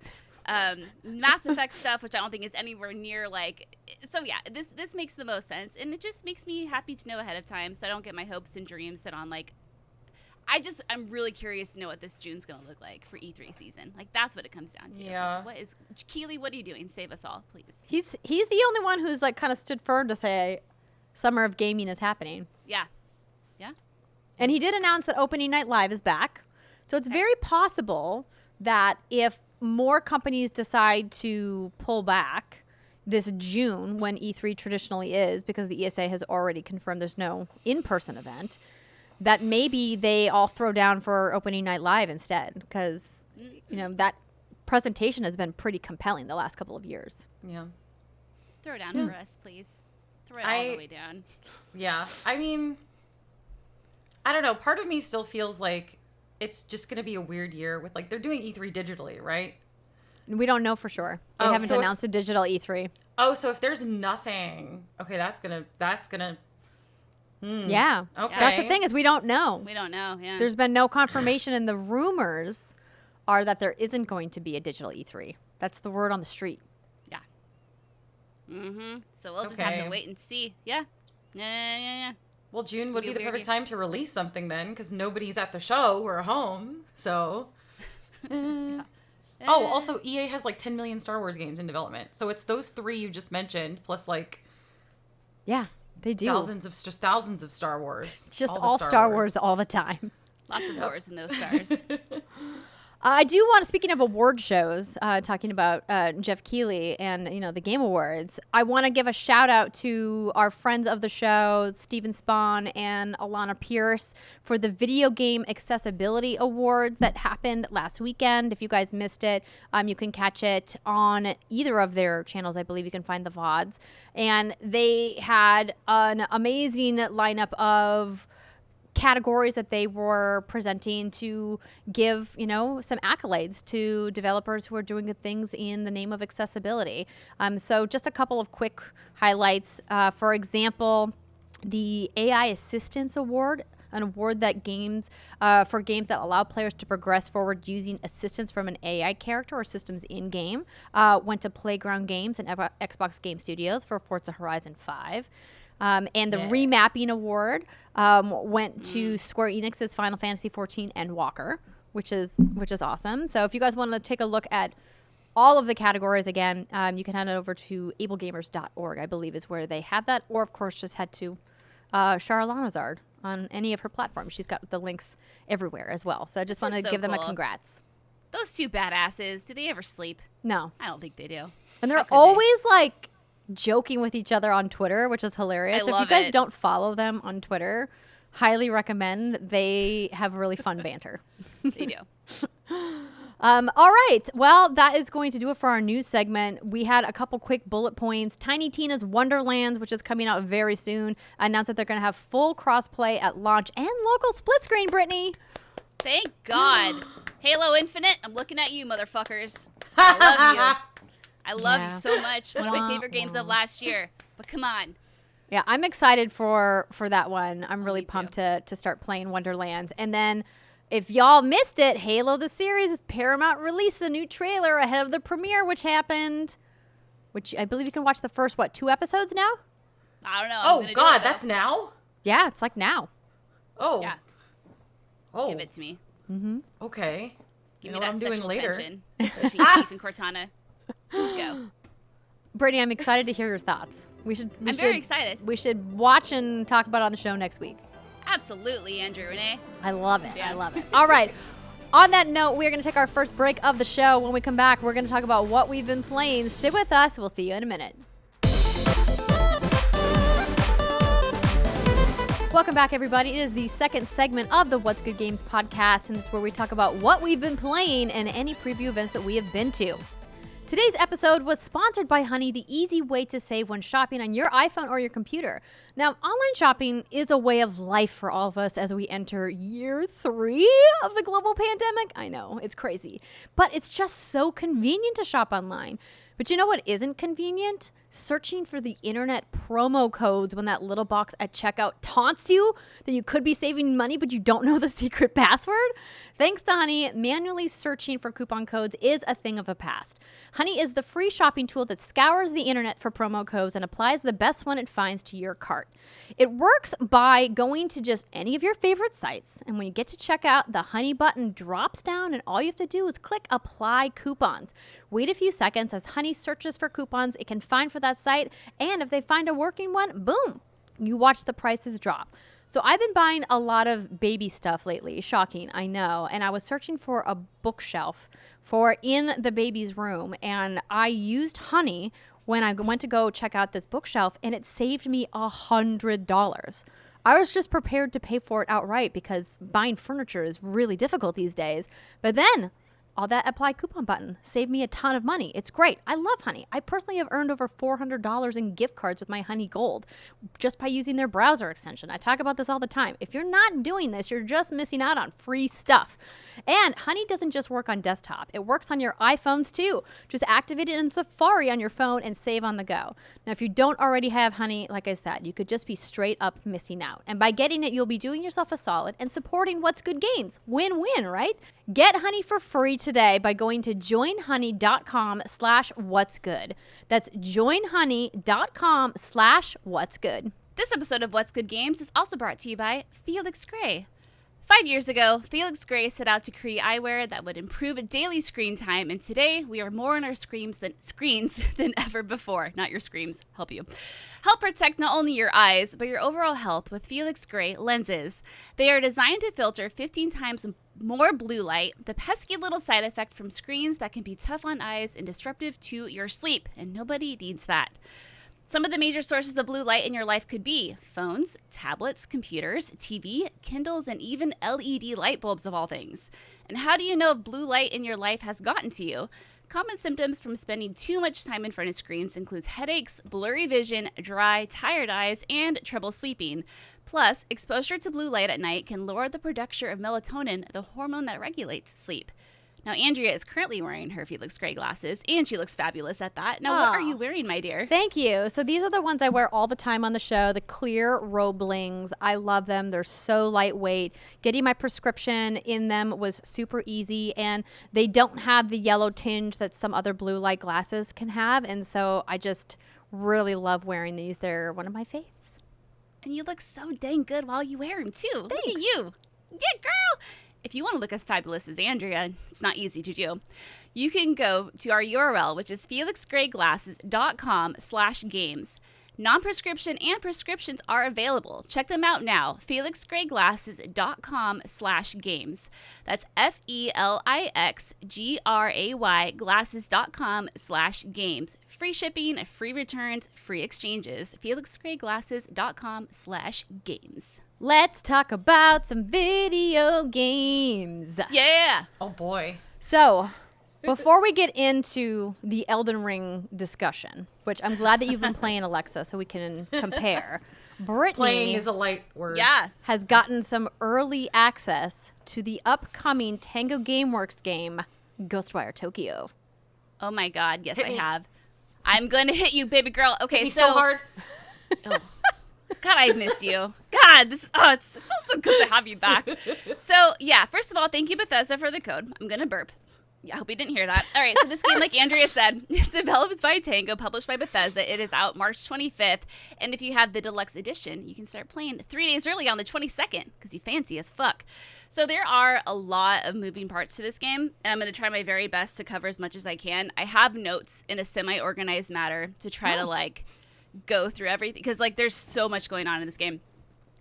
Mass Effect stuff, which I don't think is anywhere near like. So yeah, this makes the most sense, and it just makes me happy to know ahead of time, so I don't get my hopes and dreams set on like. I'm really curious to know what this June's gonna look like for E3 season. Like that's what it comes down to. Yeah. Like, Keely? What are you doing? Save us all, please. He's the only one who's like kind of stood firm to say Summer of Gaming is happening. Yeah. And he did announce that Opening Night Live is back. So it's very possible that if more companies decide to pull back this June, when E3 traditionally is, because the ESA has already confirmed there's no in-person event, that maybe they all throw down for Opening Night Live instead, because that presentation has been pretty compelling the last couple of years. Yeah. Throw it down for us, please. Throw it all the way down. Yeah. I mean, I don't know. Part of me still feels like it's just going to be a weird year with like they're doing E3 digitally, right? We don't know for sure. They haven't announced a digital E3. Oh, so if there's nothing, okay, that's gonna. Yeah. Okay. That's the thing is we don't know. We don't know. Yeah. There's been no confirmation, and the rumors are that there isn't going to be a digital E3. That's the word on the street. Yeah. Mm-hmm. So we'll just have to wait and see. Yeah. Yeah. Well, June would be the perfect time to release something then, because nobody's at the show. We're home, so. Oh, also, EA has like 10 million Star Wars games in development. So it's those 3 you just mentioned, plus like... Yeah, they do. Thousands of Star Wars. Just all Star Wars all the time. Lots of wars in those stars. I do want to, speaking of award shows, talking about Jeff Keighley and the Game Awards, I want to give a shout out to our friends of the show, Steven Spahn and Alana Pierce, for the Video Game Accessibility Awards that happened last weekend. If you guys missed it, you can catch it on either of their channels. I believe you can find the VODs. And they had an amazing lineup of categories that they were presenting to give, some accolades to developers who are doing good things in the name of accessibility. So just a couple of quick highlights. For example, the AI Assistance Award, an award that for games that allow players to progress forward using assistance from an AI character or systems in-game, went to Playground Games and Xbox Game Studios for Forza Horizon 5. And the Remapping Award went to Square Enix's Final Fantasy XIV and Walker, which is awesome. So if you guys want to take a look at all of the categories again, you can head over to ablegamers.org, I believe is where they have that. Or, of course, just head to Charlotte Lazard on any of her platforms. She's got the links everywhere as well. So I just want to give them a congrats. Those 2 badasses, do they ever sleep? No. I don't think they do. And they're always like joking with each other on Twitter, which is hilarious. If you guys don't follow them on Twitter, highly recommend. They have really fun banter. They do. All right. Well, that is going to do it for our news segment. We had a couple quick bullet points. Tiny Tina's Wonderlands, which is coming out very soon, announced that they're going to have full crossplay at launch and local split screen, Brittany. Thank God. Halo Infinite, I'm looking at you, motherfuckers. I love you. I love you so much. One of my favorite games of last year. But come on. Yeah, I'm excited for that one. I'm really pumped to start playing Wonderlands. And then if y'all missed it, Halo the series, Paramount released a new trailer ahead of the premiere, which happened, which I believe you can watch the first, 2 episodes now? I don't know. Oh, God, that's now? Yeah, it's like now. Oh. Yeah. Oh. Give it to me. Mm-hmm. Okay. Give me what that I'm doing later. tension between Chief and Cortana. Let's go. Brittany, I'm excited to hear your thoughts. I'm very excited. We should watch and talk about it on the show next week. Absolutely, Andrew Renee. I love it. Yeah. I love it. All right. On that note, we're going to take our first break of the show. When we come back, we're going to talk about what we've been playing. Stick with us. We'll see you in a minute. Welcome back, everybody. It is the second segment of the What's Good Games podcast, and this is where we talk about what we've been playing and any preview events that we have been to. Today's episode was sponsored by Honey, the easy way to save when shopping on your iPhone or your computer. Now, online shopping is a way of life for all of us as we enter year 3 of the global pandemic. I know, it's crazy, but it's just so convenient to shop online. But you know what isn't convenient? searching for the internet promo codes when that little box at checkout taunts you that you could be saving money, but you don't know the secret password? Thanks to Honey, manually searching for coupon codes is a thing of the past. Honey is the free shopping tool that scours the internet for promo codes and applies the best one it finds to your cart. It works by going to just any of your favorite sites, and when you get to checkout, the Honey button drops down and all you have to do is click Apply Coupons. Wait a few seconds as Honey searches for coupons it can find for that site, and if they find a working one, boom, you watch the prices drop. So I've been buying a lot of baby stuff lately. Shocking, I know. And I was searching for a bookshelf for in the baby's room, and I used Honey when I went to go check out this bookshelf, and it saved me $100. I was just prepared to pay for it outright because buying furniture is really difficult these days. But then all that apply coupon button saved me a ton of money. It's great. I love Honey. I personally have earned over $400 in gift cards with my Honey Gold just by using their browser extension. I talk about this all the time. If you're not doing this, you're just missing out on free stuff. And Honey doesn't just work on desktop. It works on your iPhones too. Just activate it in Safari on your phone and save on the go. Now, if you don't already have Honey, like I said, you could just be straight up missing out. And by getting it, you'll be doing yourself a solid and supporting What's Good Games. Win-win, right? Get Honey for free today by going to joinhoney.com/whatsgood. That's joinhoney.com/whatsgood. This episode of What's Good Games is also brought to you by Felix Gray. 5 years ago, Felix Gray set out to create eyewear that would improve daily screen time, and today we are more on our screens than ever before. Not your screams, help you. Help protect not only your eyes, but your overall health with Felix Gray lenses. They are designed to filter 15 times more blue light, the pesky little side effect from screens that can be tough on eyes and disruptive to your sleep, and nobody needs that. Some of the major sources of blue light in your life could be phones, tablets, computers, TV, Kindles, and even LED light bulbs of all things. And how do you know if blue light in your life has gotten to you? Common symptoms from spending too much time in front of screens includes headaches, blurry vision, dry, tired eyes, and trouble sleeping. Plus, exposure to blue light at night can lower the production of melatonin, the hormone that regulates sleep. Now, Andrea is currently wearing her Felix Gray glasses, and she looks fabulous at that. Now, what are you wearing, my dear? Thank you. So these are the ones I wear all the time on the show, the clear Roblings. I love them. They're so lightweight. Getting my prescription in them was super easy, and they don't have the yellow tinge that some other blue light glasses can have, and so I just really love wearing these. They're one of my faves. And you look so dang good while you wear them, too. Thanks. Look at you. Yeah, girl. If you want to look as fabulous as Andrea, it's not easy to do. You can go to our URL, which is felixgrayglasses.com/games. Non-prescription and prescriptions are available. Check them out now. felixgrayglasses.com/games. That's FELIXGRAY glasses.com/games. Free shipping, free returns, free exchanges. felixgrayglasses.com/games. Let's talk about some video games. Yeah. Oh boy. So, before we get into the Elden Ring discussion, which I'm glad that you've been playing, Alexa, so we can compare. Brittany Playing is a light word. Yeah. has gotten some early access to the upcoming Tango Gameworks game, Ghostwire Tokyo. Oh my God. Yes, Hit I me. have. I'm going to hit you, baby girl. Okay, Hit me so hard. Oh. God, I've missed you. God, it feels so good to have you back. So, yeah, first of all, thank you, Bethesda, for the code. I'm going to burp. Yeah, I hope you didn't hear that. All right, so this game, like Andrea said, is developed by Tango, published by Bethesda. It is out March 25th. And if you have the deluxe edition, you can start playing 3 days early on the 22nd, because you fancy as fuck. So there are a lot of moving parts to this game, and I'm going to try my very best to cover as much as I can. I have notes in a semi-organized manner to try to, go through everything, because there's so much going on in this game.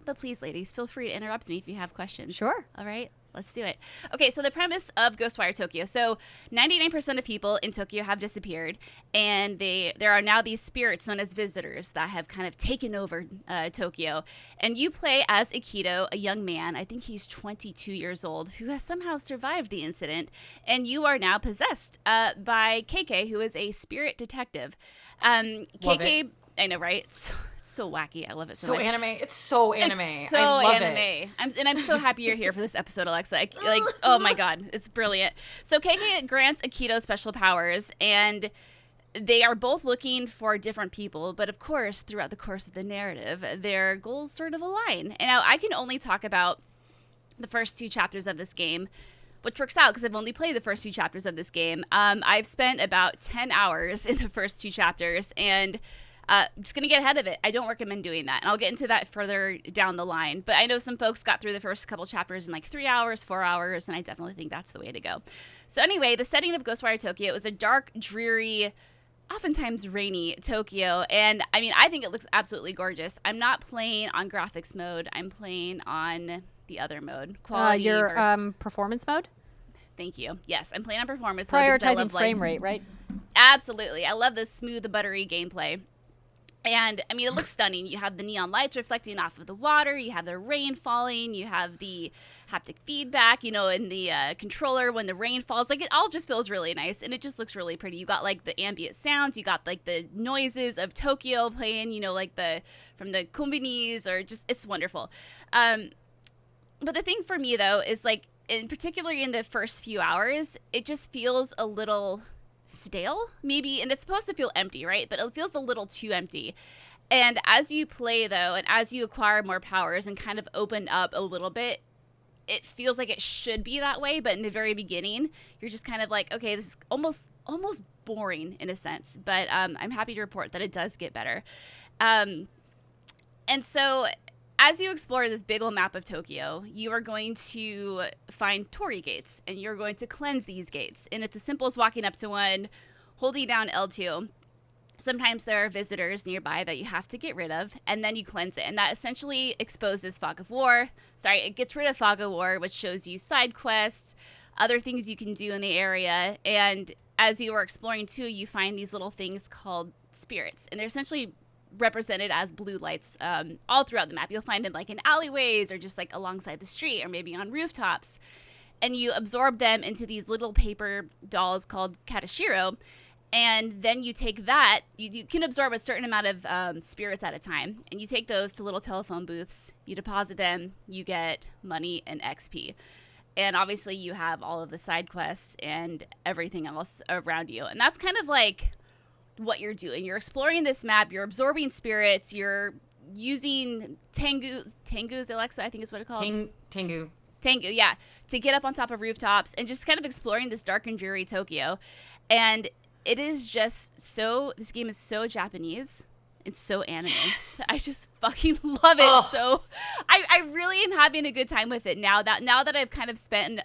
But please, ladies, feel free to interrupt me if you have questions. Sure. All right, let's do it. Okay, so the premise of Ghostwire Tokyo. So 99% of people in Tokyo have disappeared, and there are now these spirits known as visitors that have kind of taken over Tokyo. And you play as Akito, a young man, I think he's 22 years old, who has somehow survived the incident. And you are now possessed by KK, who is a spirit detective. Love KK... it. I know, right? It's so wacky. I love it so So much. anime. It's so anime. It's so I love anime. it. I'm so happy you're here for this episode, Alexa. Oh my God, it's brilliant. So KK grants Akito special powers, and they are both looking for different people, but of course, throughout the course of the narrative, their goals sort of align. And now I can only talk about the first 2 chapters of this game, which works out because I've only played the first 2 chapters of this game. I've spent about 10 hours in the first 2 chapters, and I'm just going to get ahead of it. I don't recommend doing that, and I'll get into that further down the line. But I know some folks got through the first couple chapters in like 3 hours, 4 hours, and I definitely think that's the way to go. So anyway, the setting of Ghostwire Tokyo is a dark, dreary, oftentimes rainy Tokyo, and I mean, I think it looks absolutely gorgeous. I'm not playing on graphics mode. I'm playing on the other mode, quality. Your performance mode? Thank you. Yes, I'm playing on performance mode because I Prioritizing love, frame rate, right? Absolutely. I love the smooth, buttery gameplay. And, I mean, it looks stunning. You have the neon lights reflecting off of the water. You have the rain falling. You have the haptic feedback, you know, in the controller when the rain falls. Like, it all just feels really nice, and it just looks really pretty. You got, like, the ambient sounds. You got, like, the noises of Tokyo playing, you know, like from the kombinis, or just, it's wonderful. But the thing for me, though, is, like, particularly in the first few hours, it just feels a little stale, maybe, and it's supposed to feel empty, right? But it feels a little too empty. And as you play, though, and as you acquire more powers and kind of open up a little bit, it feels like it should be that way. But in the very beginning, you're just kind of like, okay, this is almost boring in a sense. But I'm happy to report that it does get better. And so as you explore this big old map of Tokyo, you are going to find torii gates, and you're going to cleanse these gates. And it's as simple as walking up to one, holding down L2. Sometimes there are visitors nearby that you have to get rid of, and then you cleanse it. And that essentially exposes Fog of War. It gets rid of Fog of War, which shows you side quests, other things you can do in the area. And as you are exploring, too, you find these little things called spirits. And they're essentially represented as blue lights all throughout the map. You'll find them like in alleyways, or just like alongside the street, or maybe on rooftops. And you absorb them into these little paper dolls called Katashiro. And then you take that, you can absorb a certain amount of spirits at a time. And you take those to little telephone booths, you deposit them, you get money and XP. And obviously you have all of the side quests and everything else around you. And that's kind of like what you're doing. You're exploring this map, you're absorbing spirits, you're using Tengu's Alexa, I think is what it's called. Tengu, yeah, to get up on top of rooftops and just kind of exploring this dark and dreary Tokyo. And it is just this game is so Japanese. It's so anime. Yes. I just fucking love it. Oh. So I really am having a good time with it now that I've kind of spent,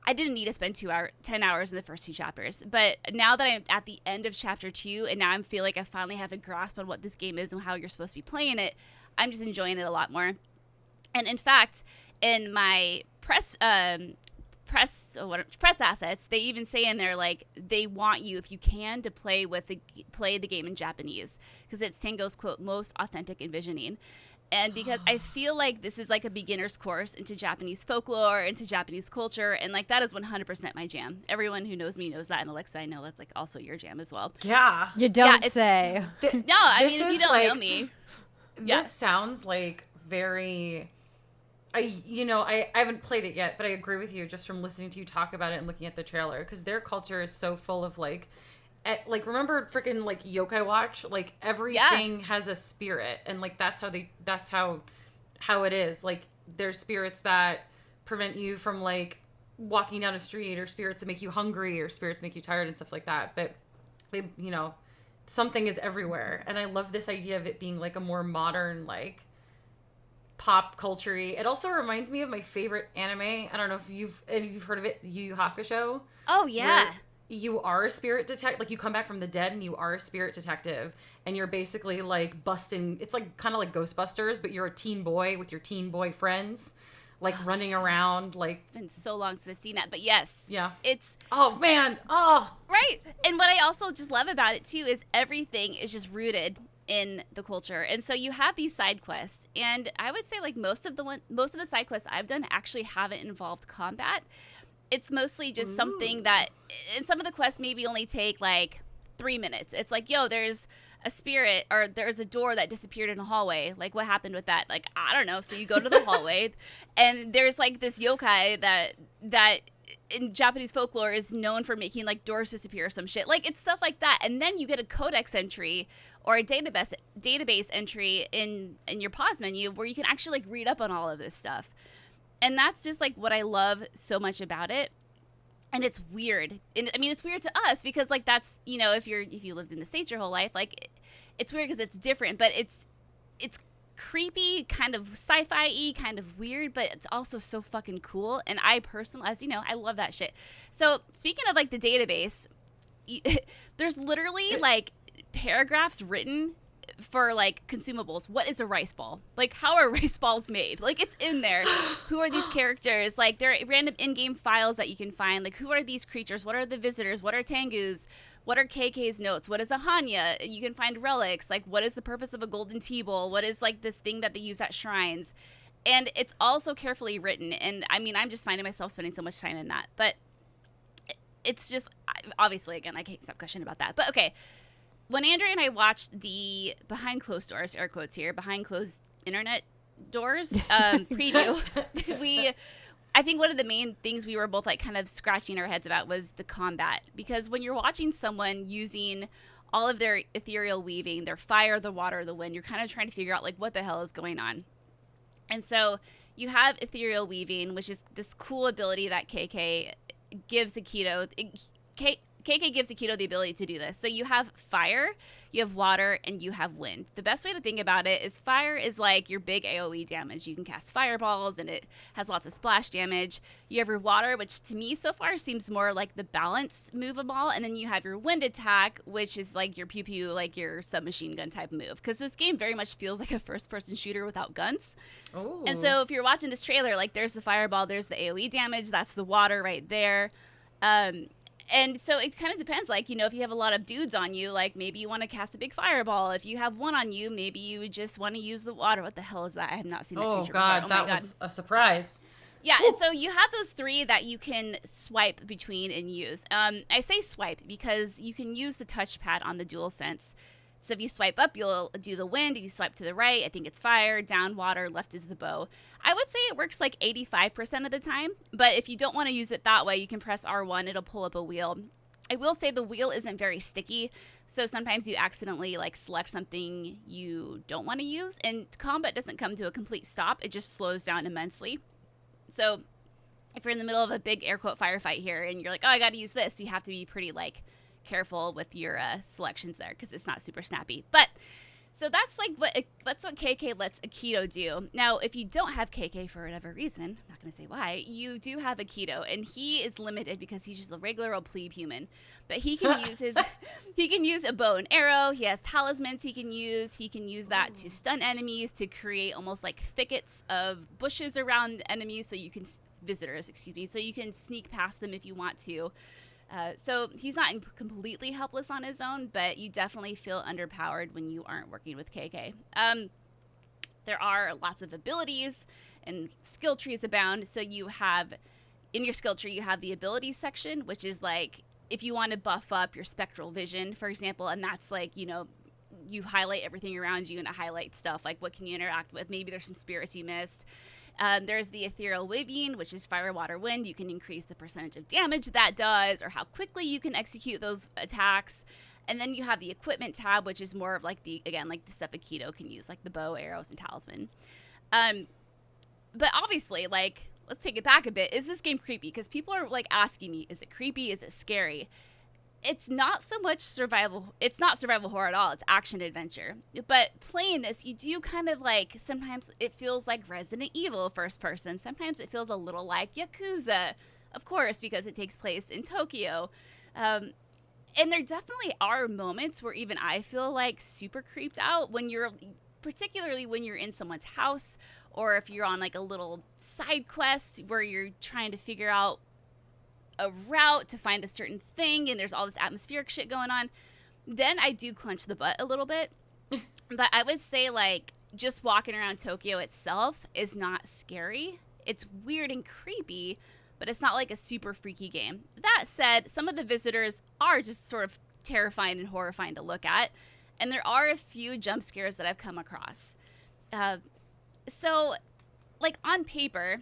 I didn't need to spend 10 hours in the first 2 chapters, but now that I'm at the end of chapter 2, and now I feel like I finally have a grasp on what this game is and how you're supposed to be playing it, I'm just enjoying it a lot more. And in fact, in my press assets, they even say in there, like, they want you, if you can, to play the game in Japanese, because it's Tengo's, quote, most authentic envisioning. And because I feel like this is like a beginner's course into Japanese folklore, into Japanese culture, and like that is 100% my jam. Everyone who knows me knows that, and Alexa, I know that's like also your jam as well. Yeah. You don't say. No, I mean, if you don't know me. This sounds like very... I haven't played it yet, but I agree with you just from listening to you talk about it and looking at the trailer, because their culture is so full of like remember freaking like Yokai Watch? Like everything has a spirit, and like that's how it is. Like there's spirits that prevent you from like walking down a street, or spirits that make you hungry, or spirits that make you tired and stuff like that. But they, something is everywhere, and I love this idea of it being like a more modern, like pop culture-y. It also reminds me of my favorite anime. I don't know if you've heard of it, Yu Yu Hakusho. Oh yeah. You are a spirit detective. Like you come back from the dead and you are a spirit detective, and you're basically like busting. It's like kind of like Ghostbusters, but you're a teen boy with your teen boy friends, like running around. Like it's been so long since I've seen that, but yes, yeah, it's right. And what I also just love about it too is everything is just rooted in the culture. And so you have these side quests, and I would say like most of the side quests I've done actually haven't involved combat. It's mostly just something that, and some of the quests maybe only take like 3 minutes. It's like, yo, there's a spirit, or there's a door that disappeared in a hallway. Like, what happened with that? Like, I don't know. So you go to the hallway, and there's like this yokai that in Japanese folklore is known for making like doors disappear or some shit. Like it's stuff like that. And then you get a codex entry or a database entry in your pause menu where you can actually like read up on all of this stuff. And that's just like what I love so much about it. And it's weird. And I mean, it's weird to us because like that's, you know, if you lived in the States your whole life, like it's weird because it's different, but it's creepy, kind of sci-fi-y, kind of weird, but it's also so fucking cool. And I personally, as you know, I love that shit. So speaking of like the database, there's literally like paragraphs written for like consumables. What is a rice ball? Like how are rice balls made? Like it's in there. Who are these characters? Like there are random in-game files that you can find. Like who are these creatures? What are the visitors? What are Tengus? What are KK's notes? What is a Hanya? You can find relics. Like what is the purpose of a golden tea bowl? What is like this thing that they use at shrines? And it's also carefully written. And I mean, I'm just finding myself spending so much time in that. But it's just, obviously, again, I can't stop gushing about that. But okay. When Andrea and I watched the behind closed doors, air quotes here, behind closed internet doors preview, I think one of the main things we were both like kind of scratching our heads about was the combat. Because when you're watching someone using all of their ethereal weaving, their fire, the water, the wind, you're kind of trying to figure out like what the hell is going on. And so you have ethereal weaving, which is this cool ability that KK gives Akito. KK gives Akito the ability to do this. So you have fire, you have water, and you have wind. The best way to think about it is fire is like your big AoE damage. You can cast fireballs, and it has lots of splash damage. You have your water, which to me so far seems more like the balanced move of all. And then you have your wind attack, which is like your pew-pew, like your submachine gun type move. Because this game very much feels like a first-person shooter without guns. Ooh. And so if you're watching this trailer, like there's the fireball, there's the AoE damage, that's the water right there. And so it kind of depends. Like, you know, if you have a lot of dudes on you, like maybe you want to cast a big fireball. If you have one on you, maybe you would just want to use the water. What the hell is that? I have not seen that creature God, before. Oh, that was a surprise. Yeah, and so you have those three that you can swipe between and use. I say swipe because you can use the touchpad on the DualSense. So if you swipe up, you'll do the wind. If you swipe to the right, I think it's fire, down water, left is the bow. I would say it works like 85% of the time. But if you don't want to use it that way, you can press R1. It'll pull up a wheel. I will say the wheel isn't very sticky. So sometimes you accidentally like select something you don't want to use. And combat doesn't come to a complete stop. It just slows down immensely. So if you're in the middle of a big air quote firefight here and you're like, oh, I got to use this, you have to be pretty like careful with your selections there because it's not super snappy. But so that's what KK lets Akito do. Now, if you don't have KK for whatever reason, I'm not going to say why, you do have Akito, and he is limited because he's just a regular old plebe human. But he can use he can use a bow and arrow. He has talismans he can use. He can use that to stun enemies, to create almost like thickets of bushes around enemies, so you can so you can sneak past them if you want to. So he's not completely helpless on his own, but you definitely feel underpowered when you aren't working with KK. There are lots of abilities and skill trees abound. So you have, in your skill tree, you have the abilities section, which is like if you want to buff up your spectral vision, for example, and that's like, you know, you highlight everything around you and it highlights stuff like what can you interact with. Maybe there's some spirits you missed. There's the ethereal weaving, which is fire, water, wind. You can increase the percentage of damage that does or how quickly you can execute those attacks. And then you have the equipment tab, which is more of like the stuff Akito can use, like the bow, arrows, and talisman. But obviously, like, let's take it back a bit. Is this game creepy? Because people are like asking me, is it creepy? Is it scary? It's not so much survival. It's not survival horror at all. It's action adventure. But playing this, you do kind of like, sometimes it feels like Resident Evil first person. Sometimes it feels a little like Yakuza, of course, because it takes place in Tokyo. And there definitely are moments where even I feel like super creeped out particularly when you're in someone's house, or if you're on like a little side quest where you're trying to figure out a route to find a certain thing and there's all this atmospheric shit going on, then I do clench the butt a little bit. But I would say like just walking around Tokyo itself is not scary. It's weird and creepy, but it's not like a super freaky game. That said, some of the visitors are just sort of terrifying and horrifying to look at, and there are a few jump scares that I've come across. So like on paper,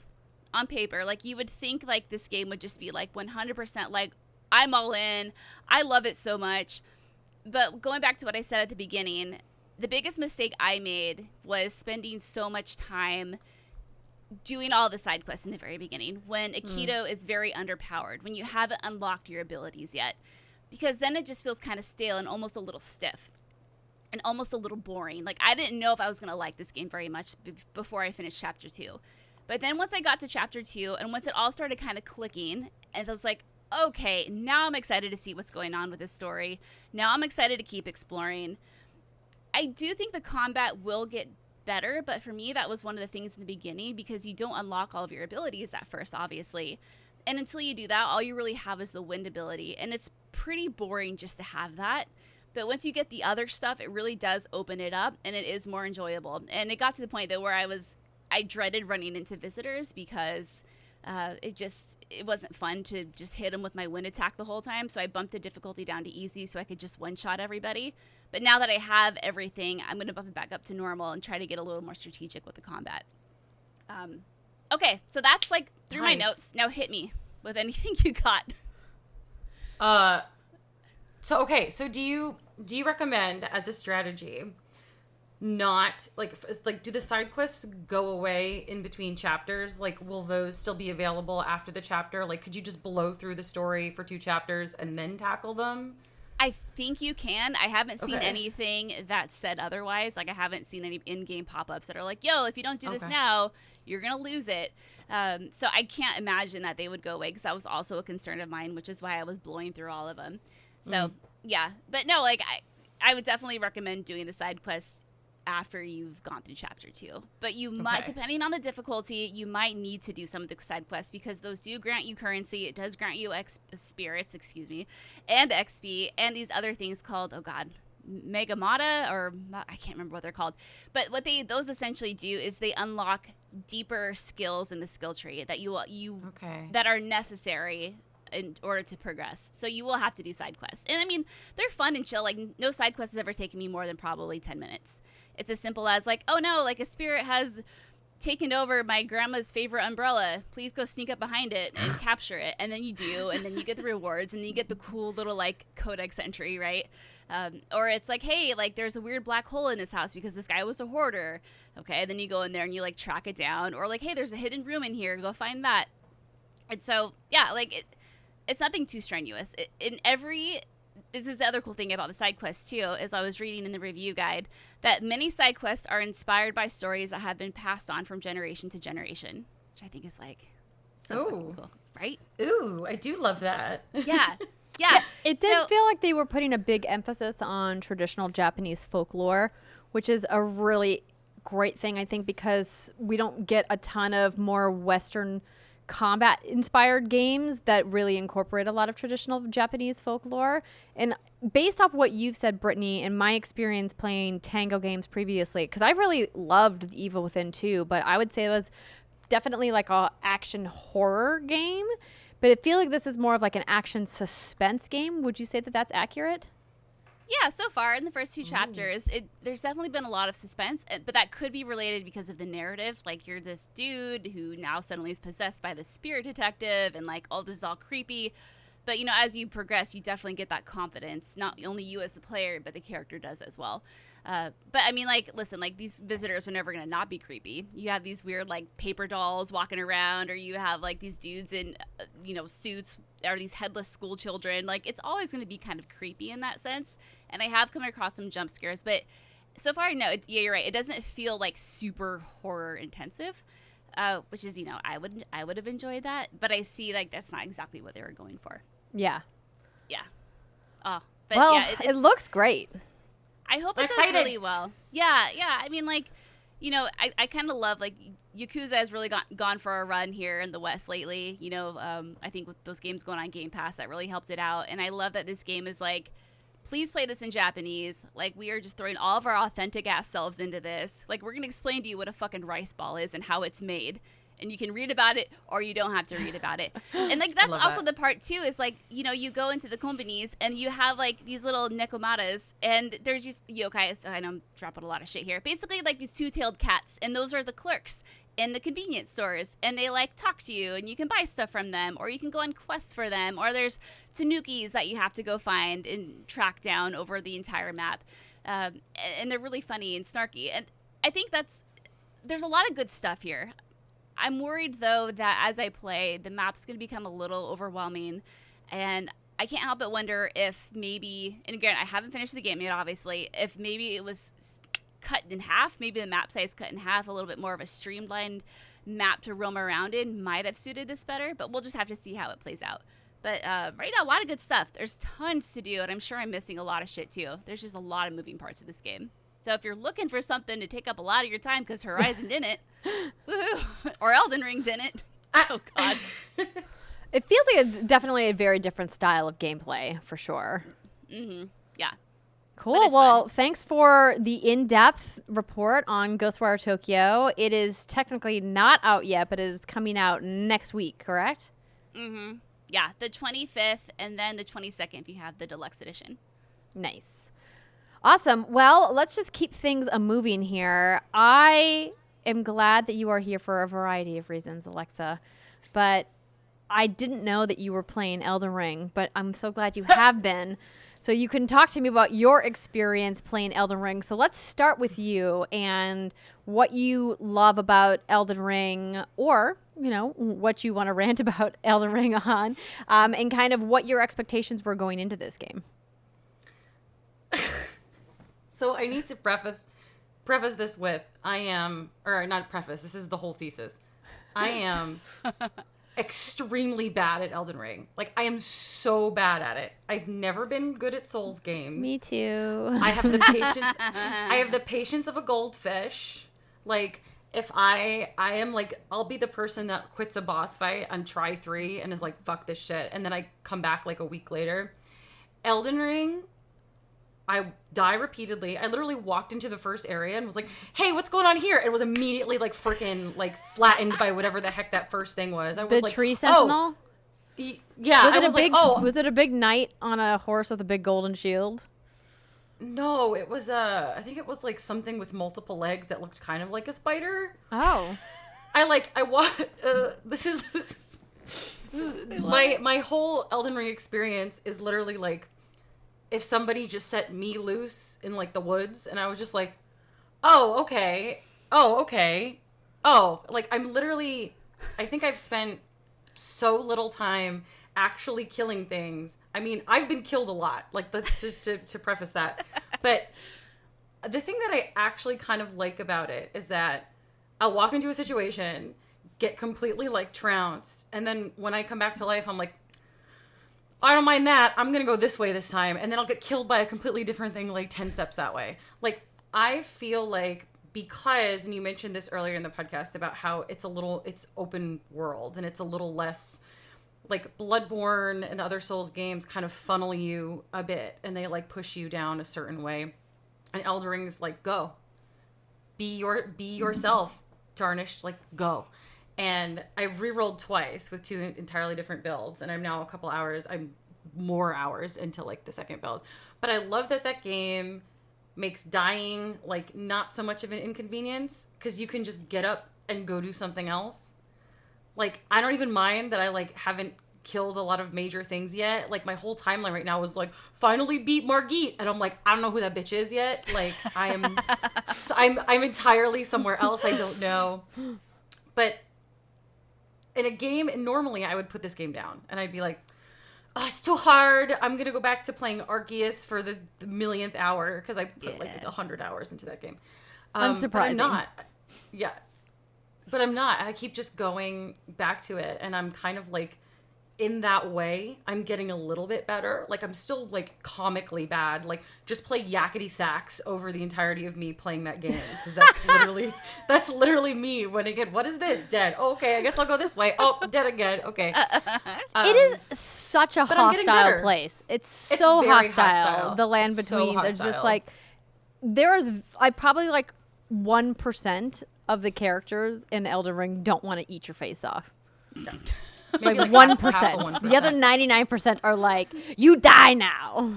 on paper, like you would think like this game would just be like 100% like I'm all in. I love it so much. But going back to what I said at the beginning, the biggest mistake I made was spending so much time doing all the side quests in the very beginning when Aikido is very underpowered, when you haven't unlocked your abilities yet. Because then it just feels kind of stale and almost a little stiff and almost a little boring. Like, I didn't know if I was going to like this game very much before I finished Chapter 2. But then once I got to Chapter 2 and once it all started kind of clicking, and I was like, okay, now I'm excited to see what's going on with this story. Now I'm excited to keep exploring. I do think the combat will get better, but for me, that was one of the things in the beginning because you don't unlock all of your abilities at first, obviously. And until you do that, all you really have is the wind ability. And it's pretty boring just to have that. But once you get the other stuff, it really does open it up and it is more enjoyable. And it got to the point though where I dreaded running into visitors because it wasn't fun to just hit them with my wind attack the whole time. So I bumped the difficulty down to easy so I could just one-shot everybody. But now that I have everything, I'm going to bump it back up to normal and try to get a little more strategic with the combat. Okay, so that's like through my notes. Now hit me with anything you got. So do you recommend as a strategy not like do the side quests go away in between chapters? Like, will those still be available after the chapter? Like, could you just blow through the story for 2 chapters and then tackle them? I think you can. I haven't seen anything that said otherwise. Like, I haven't seen any in-game pop-ups that are like, yo, if you don't do this now, you're going to lose it. So I can't imagine that they would go away because that was also a concern of mine, which is why I was blowing through all of them. So, yeah. But no, like, I would definitely recommend doing the side quests after you've gone through Chapter 2. But you might, depending on the difficulty, you might need to do some of the side quests because those do grant you currency. It does grant you spirits, and XP, and these other things called, Megamata, or I can't remember what they're called. But what those essentially do is they unlock deeper skills in the skill tree that that are necessary in order to progress. So you will have to do side quests. And I mean, they're fun and chill. Like, no side quest has ever taken me more than probably 10 minutes. It's as simple as like, oh no, like a spirit has taken over my grandma's favorite umbrella. Please go sneak up behind it and capture it. And then you do, and then you get the rewards, and then you get the cool little like codex entry, right? Or it's like, hey, like there's a weird black hole in this house because this guy was a hoarder. Okay, and then you go in there and you like track it down. Or like, hey, there's a hidden room in here. Go find that. And so, yeah, like it's nothing too strenuous. This is the other cool thing about the side quests too, is I was reading in the review guide that many side quests are inspired by stories that have been passed on from generation to generation, which I think is like so cool, right? Ooh, I do love that. Yeah. Yeah. It did feel like they were putting a big emphasis on traditional Japanese folklore, which is a really great thing, I think, because we don't get a ton of more Western combat inspired games that really incorporate a lot of traditional Japanese folklore. And based off what you've said, Brittany, and my experience playing tango games previously, because I really loved The Evil Within 2, but I would say it was definitely like a action horror game, but I feel like this is more of like an action suspense game. Would you say that that's accurate? Yeah, so far in the first 2 chapters, there's definitely been a lot of suspense, but that could be related because of the narrative. Like, you're this dude who now suddenly is possessed by the spirit detective, and like all this is all creepy. But, you know, as you progress, you definitely get that confidence. Not only you as the player, but the character does as well. But I mean, like, listen, like these visitors are never going to not be creepy. You have these weird like paper dolls walking around, or you have like these dudes in, suits, or these headless school children. Like, it's always going to be kind of creepy in that sense. And I have come across some jump scares, but so far, no, yeah, you're right. It doesn't feel like super horror intensive, which is, I would have enjoyed that, but I see like that's not exactly what they were going for. Yeah. Yeah. Oh, but well, yeah, it looks great. I hope it does really well. Yeah, yeah. I mean, like, I kind of love, like, Yakuza has really gone for a run here in the West lately. I think with those games going on Game Pass, that really helped it out. And I love that this game is like, please play this in Japanese. Like, we are just throwing all of our authentic ass selves into this. Like, we're going to explain to you what a fucking rice ball is and how it's made. and you can read about it or you don't have to read about it. And like that's also the part too is like, you know, you go into the companies and you have like these little nekomatas and they're just yokai. So I know I'm dropping a lot of shit here. Basically like these two-tailed cats, and those are the clerks in the convenience stores, and they like talk to you and you can buy stuff from them, or you can go on quests for them, or there's tanukis that you have to go find and track down over the entire map. And they're really funny and snarky. And I think there's a lot of good stuff here. I'm worried, though, that as I play, the map's going to become a little overwhelming. And I can't help but wonder if maybe, and again, I haven't finished the game yet, obviously, if maybe it was cut in half, maybe the map size cut in half, a little bit more of a streamlined map to roam around in might have suited this better. But we'll just have to see how it plays out. But right now, a lot of good stuff. There's tons to do, and I'm sure I'm missing a lot of shit, too. There's just a lot of moving parts of this game. So if you're looking for something to take up a lot of your time because Horizon didn't, woohoo, or Elden Ring didn't, oh, God. It feels like it's definitely a very different style of gameplay, for sure. Mm-hmm. Yeah. Cool. Well, thanks for the in-depth report on Ghostwire Tokyo. It is technically not out yet, but it is coming out next week, correct? Mm-hmm. Yeah, the 25th and then the 22nd if you have the deluxe edition. Nice. Awesome. Well, let's just keep things moving here. I am glad that you are here for a variety of reasons, Alexa, but I didn't know that you were playing Elden Ring, but I'm so glad you have been. So you can talk to me about your experience playing Elden Ring. So let's start with you and what you love about Elden Ring, or, you know, what you want to rant about Elden Ring on, and kind of what your expectations were going into this game. So I need to preface this with, this is the whole thesis. I am extremely bad at Elden Ring. Like, I am so bad at it. I've never been good at Souls games. Me too. I have the patience. I have the patience of a goldfish. Like, if I am like, I'll be the person that quits a boss fight on try 3 and is like, fuck this shit. And then I come back like a week later. Elden Ring, I die repeatedly. I literally walked into the first area and was like, hey, what's going on here? It was immediately like freaking like flattened by whatever the heck that first thing was. I was the like, tree sentinel? Yeah. Was it a big knight on a horse with a big golden shield? No, it was I think it was like something with multiple legs that looked kind of like a spider. Oh. This is my whole Elden Ring experience is literally like, if somebody just set me loose in like the woods and I was just like, oh, okay. Like, I'm literally, I think I've spent so little time actually killing things. I mean, I've been killed a lot, like, just to preface that. But the thing that I actually kind of like about it is that I'll walk into a situation, get completely like trounced, and then when I come back to life, I'm like, I don't mind that. I'm going to go this way this time. And then I'll get killed by a completely different thing like 10 steps that way. Like, I feel like because, and you mentioned this earlier in the podcast about how it's open world and it's a little less like Bloodborne and the other Souls games kind of funnel you a bit and they like push you down a certain way. And Elden Ring's like, go. Be yourself, Tarnished, like, go. And I've re-rolled twice with 2 entirely different builds, and I'm now I'm more hours into like the second build. But I love that game makes dying like not so much of an inconvenience, because you can just get up and go do something else. Like, I don't even mind that I like haven't killed a lot of major things yet. Like, my whole timeline right now was like, finally beat Margit, and I'm like, I don't know who that bitch is yet. Like, I'm entirely somewhere else. I don't know. But in a game, normally I would put this game down and I'd be like, oh, it's too hard. I'm going to go back to playing Arceus for the millionth hour, because I put like 100 hours into that game. Unsurprising. But I'm not. Yeah. But I'm not. I keep just going back to it, and I'm kind of like, in that way, I'm getting a little bit better. Like, I'm still like comically bad. Like, just play yakety sax over the entirety of me playing that game, because that's literally me when I get, what is this? Dead. Oh, okay, I guess I'll go this way. Oh, dead again. Okay. It is such a hostile place. It's so hostile. The land between. There's just like, I probably like 1% of the characters in Elden Ring don't want to eat your face off. Maybe Like half 1%. of 1%. The other 99% are like, you die now.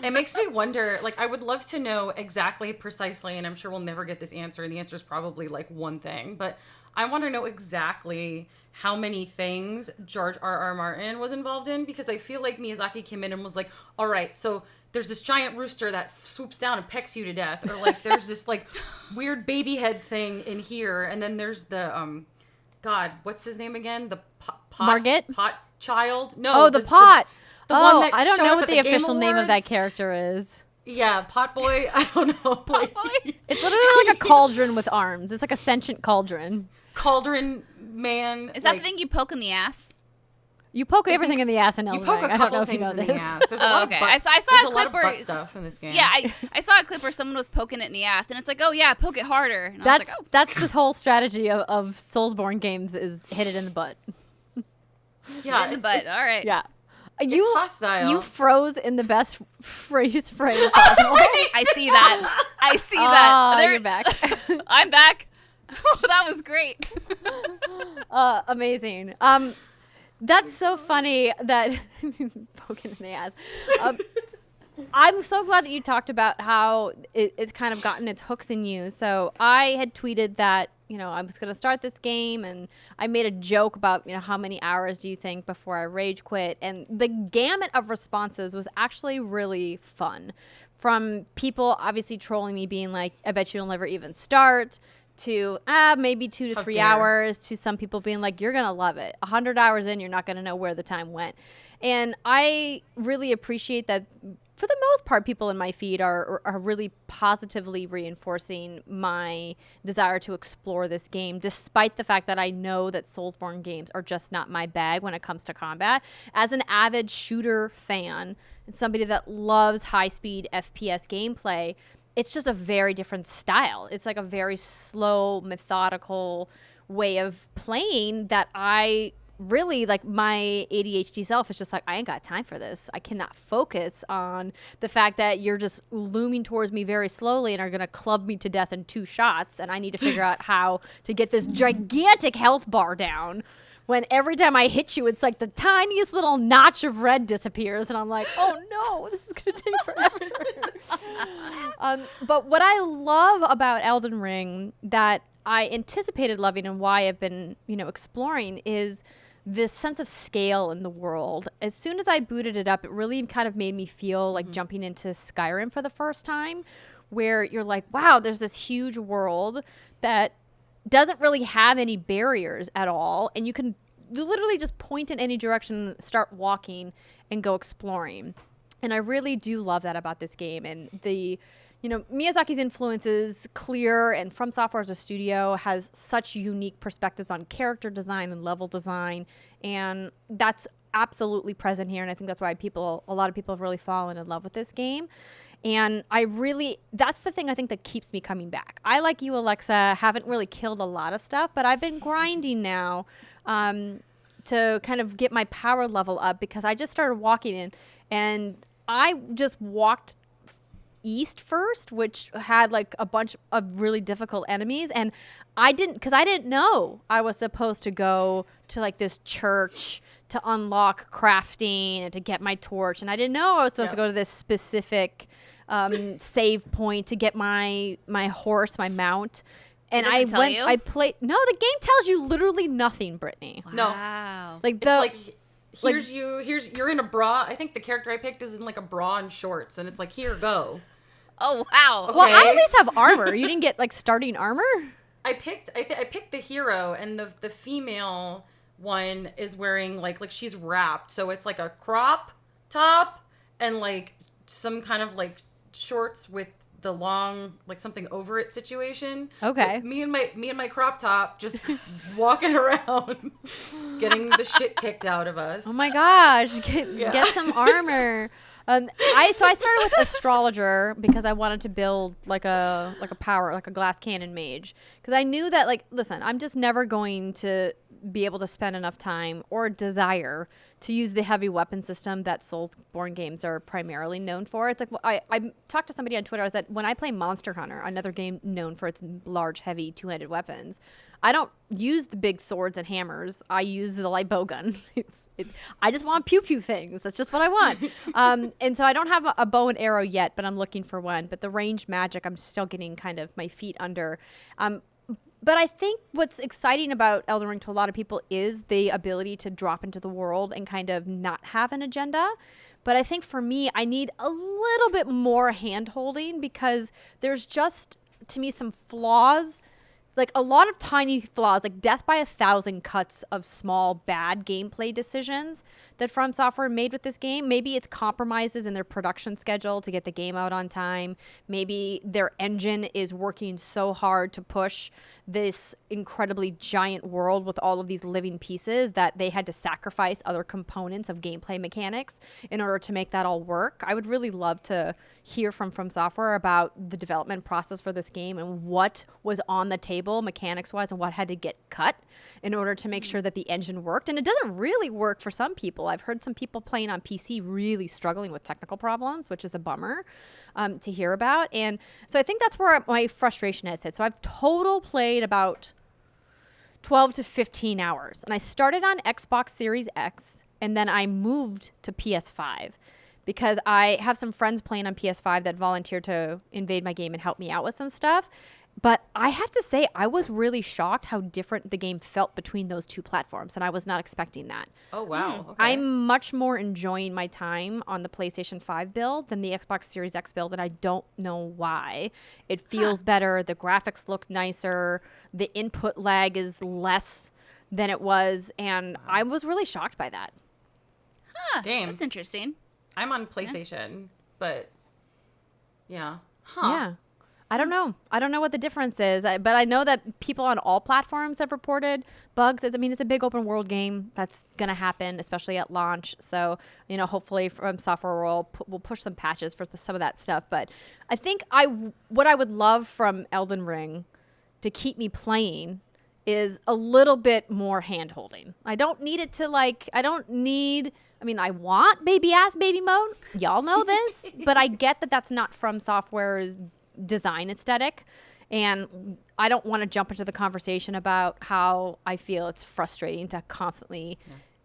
It makes me wonder, like, I would love to know exactly, precisely, and I'm sure we'll never get this answer, and the answer is probably, like, one thing, but I want to know exactly how many things George R.R. Martin was involved in, because I feel like Miyazaki came in and was like, all right, so there's this giant rooster that swoops down and pecks you to death, or, like, there's this, like, weird baby head thing in here, and then there's the, God, what's his name again? The Margit? Pot child? No. Oh, the pot. The one that I don't showed know up what at the the Game official name of that Awards. character is. Yeah, pot boy. I don't know. Like, It's literally like a cauldron with arms. It's like a sentient cauldron. cauldron man. Is that like, the thing you poke in the ass? You poke everything in the ass in You Elden poke Ring. a I don't couple know if you things know in the this. ass. There's a lot okay. of butt, I saw there's a a clip lot of where butt stuff in this game. Yeah, I saw a clip where someone was poking it in the ass, and it's like, oh yeah, poke it harder. And I was like, oh. That's the whole strategy of Soulsborne games is hit it in the butt. yeah, in the butt. All right. Yeah. It's hostile. You froze in the best freeze frame possible. I see that. I see that. Oh, There- you're back. I'm back. Oh, that was great. Amazing. That's so funny that poking in the ass. I'm so glad that you talked about how it's kind of gotten its hooks in you. So I had tweeted that, I was going to start this game, and I made a joke about, how many hours do you think before I rage quit? And the gamut of responses was actually really fun. From people obviously trolling me, being like, I bet you'll never even start, to maybe 2 to How 3 dare. hours, to some people being like, you're going to love it. 100 hours in, you're not going to know where the time went. And I really appreciate that. For the most part, people in my feed are really positively reinforcing my desire to explore this game, despite the fact that I know that Soulsborne games are just not my bag when it comes to combat. As an avid shooter fan and somebody that loves high-speed FPS gameplay, it's just a very different style. It's like a very slow, methodical way of playing that I really, like, my ADHD self is just like, I ain't got time for this. I cannot focus on the fact that you're just looming towards me very slowly and are going to club me to death in 2 shots. And I need to figure out how to get this gigantic health bar down when every time I hit you, it's like the tiniest little notch of red disappears. And I'm like, oh no, this is going to take forever. But what I love about Elden Ring that I anticipated loving and why I've been, exploring is this sense of scale in the world. As soon as I booted it up, it really kind of made me feel like jumping into Skyrim for the first time, where you're like, wow, there's this huge world that doesn't really have any barriers at all. And you can literally just point in any direction, start walking, and go exploring. And I really do love that about this game. And Miyazaki's influence is clear, and From Software as a studio has such unique perspectives on character design and level design, and that's absolutely present here. And I think that's why a lot of people have really fallen in love with this game. And that's the thing I think that keeps me coming back. I, like you, Alexa, haven't really killed a lot of stuff, but I've been grinding now to kind of get my power level up, because I just started walking in, and I just walked east first, which had like a bunch of really difficult enemies, and I didn't know I was supposed to go to like this church to unlock crafting and to get my torch, and I didn't know I was supposed to go to this specific save point to get my horse, my mount. And It doesn't tell you? I played. No, the game tells you literally nothing, Brittany. Wow. Like It's like, you're in a bra. I think the character I picked is in like a bra and shorts, and it's like, here, go. Oh wow. Okay. well, I at least have armor. You didn't get like starting armor? I picked the hero, and the female one is wearing like she's wrapped, so it's like a crop top and like some kind of like shorts with the long like something over it situation. Okay. Like, me and my crop top just walking around getting the shit kicked out of us. Oh my gosh, get some armor. I started with astrologer because I wanted to build like a power, like a glass cannon mage, because I knew that, like, listen, I'm just never going to be able to spend enough time or desire to use the heavy weapon system that Soulsborne games are primarily known for. It's like I talked to somebody on Twitter. I said, when I play Monster Hunter, another game known for its large, heavy, two-handed weapons, I don't use the big swords and hammers. I use the light bow gun. I just want pew-pew things. That's just what I want. And so I don't have a bow and arrow yet, but I'm looking for one. But the ranged magic, I'm still getting kind of my feet under. But I think what's exciting about Elden Ring to a lot of people is the ability to drop into the world and kind of not have an agenda. But I think for me, I need a little bit more hand-holding because there's just, to me, some flaws, like a lot of tiny flaws, like death by 1,000 cuts of small bad gameplay decisions that From Software made with this game. Maybe it's compromises in their production schedule to get the game out on time. Maybe their engine is working so hard to push this incredibly giant world with all of these living pieces that they had to sacrifice other components of gameplay mechanics in order to make that all work. I would really love to hear from Software about the development process for this game and what was on the table mechanics-wise and what had to get cut in order to make sure that the engine worked. And it doesn't really work for some people. I've heard some people playing on PC really struggling with technical problems, which is a bummer to hear about. And so I think that's where my frustration has hit. So I've total played about 12 to 15 hours. And I started on Xbox Series X, and then I moved to PS5 because I have some friends playing on PS5 that volunteered to invade my game and help me out with some stuff. But I have to say, I was really shocked how different the game felt between those two platforms, and I was not expecting that. Oh, wow. Okay. I'm much more enjoying my time on the PlayStation 5 build than the Xbox Series X build, and I don't know why. It feels better. The graphics look nicer. The input lag is less than it was, and I was really shocked by that. Huh. Damn. That's interesting. I'm on PlayStation, but yeah. Huh. Yeah. I don't know. I don't know what the difference is, but I know that people on all platforms have reported bugs. It's a big open world game. That's going to happen, especially at launch. So, hopefully From Software will push some patches for some of that stuff. But I think what I would love from Elden Ring to keep me playing is a little bit more hand-holding. I don't need it to I want baby ass baby mode. Y'all know this, but I get that that's not From Software's design aesthetic, and I don't want to jump into the conversation about how I feel it's frustrating to constantly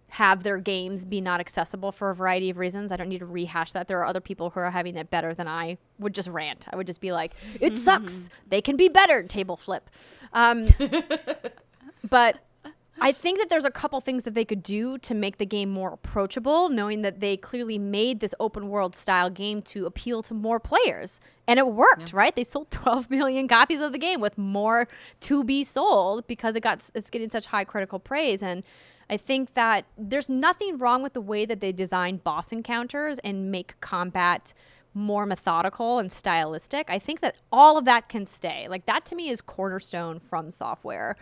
have their games be not accessible for a variety of reasons. I don't need to rehash that. There are other people who are having it better than I would just rant. I would just be like, it sucks. They can be better. Table flip. But I think that there's a couple things that they could do to make the game more approachable, knowing that they clearly made this open world style game to appeal to more players. And it worked, right? They sold 12 million copies of the game with more to be sold because it's getting such high critical praise. And I think that there's nothing wrong with the way that they design boss encounters and make combat more methodical and stylistic. I think that all of that can stay. Like, that to me is cornerstone From Software.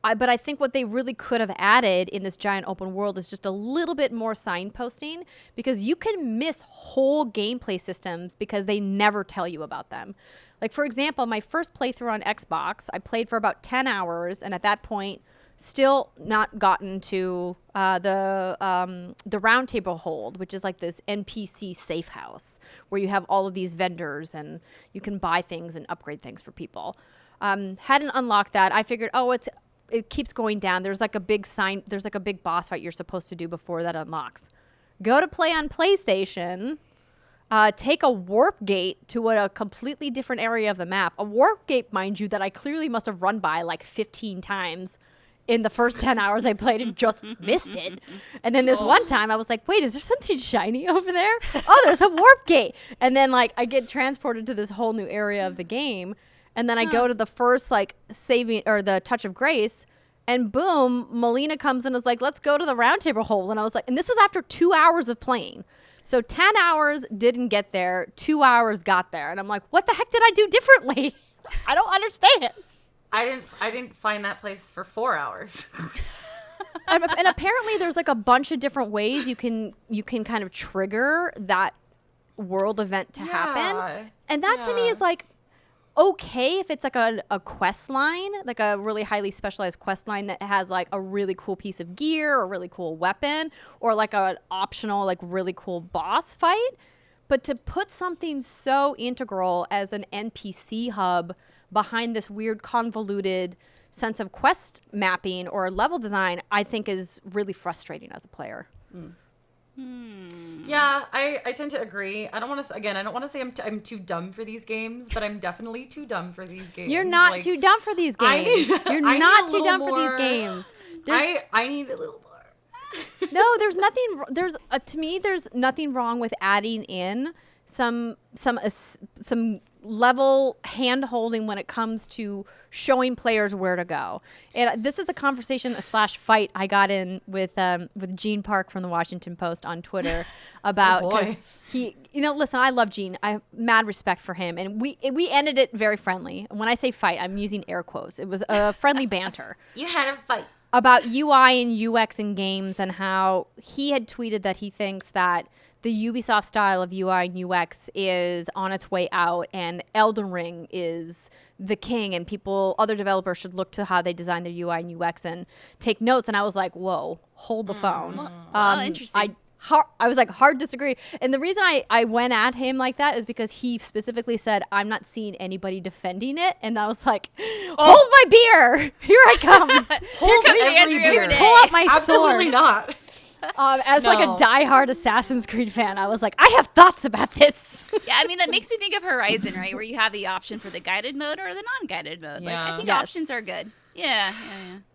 But I think what they really could have added in this giant open world is just a little bit more signposting, because you can miss whole gameplay systems because they never tell you about them. Like, for example, my first playthrough on Xbox, I played for about 10 hours, and at that point, still not gotten to the round table hold, which is like this NPC safe house where you have all of these vendors and you can buy things and upgrade things for people. Hadn't unlocked that. I figured, it keeps going down. There's like a big boss fight you're supposed to do before that unlocks. Go to play on PlayStation, take a warp gate to a completely different area of the map. A warp gate, mind you, that I clearly must have run by like 15 times in the first 10 hours I played and just missed it. And then this one time I was like, wait, is there something shiny over there? Oh, there's a warp gate. And then like I get transported to this whole new area of the game. And then I go to the first like saving or the touch of grace, and boom, Melina comes in and is like, let's go to the round table hold. And I was like, and this was after 2 hours of playing. So 10 hours didn't get there, 2 hours got there. And I'm like, what the heck did I do differently? I don't understand. I didn't find that place for 4 hours. and apparently there's like a bunch of different ways you can kind of trigger that world event to happen. And that to me is like, okay if it's like a quest line, like a really highly specialized quest line that has like a really cool piece of gear or really cool weapon or like an optional like really cool boss fight. But to put something so integral as an NPC hub behind this weird convoluted sense of quest mapping or level design, I think is really frustrating as a player. Yeah, I tend to agree. I don't want to say I'm too dumb for these games, but I'm definitely too dumb for these games. You're not like, too dumb for these games. You're not too dumb for these games. I need a little more. No, there's nothing. To me, there's nothing wrong with adding in some level hand holding when it comes to showing players where to go. And this is the conversation / fight I got in with Gene Park from the Washington Post on Twitter about, boy. he, listen, I love Gene. I have mad respect for him, and we ended it very friendly. When I say fight, I'm using air quotes. It was a friendly banter. You had a fight About UI and UX in games, and how he had tweeted that he thinks that the Ubisoft style of UI and UX is on its way out, and Elden Ring is the king, and other developers should look to how they design their UI and UX and take notes. And I was like, whoa, hold the phone. Interesting. I was like, hard disagree. And the reason I went at him like that is because he specifically said, I'm not seeing anybody defending it. And I was like, hold my beer. Here I come. Hold every beer. Pull up my Absolutely sword. not. As like a diehard Assassin's Creed fan, I was like, I have thoughts about this. Yeah, I mean, that makes me think of Horizon, right? Where you have the option for the guided mode or the non-guided mode. Like, Yeah. I think Yes. options are good. Yeah.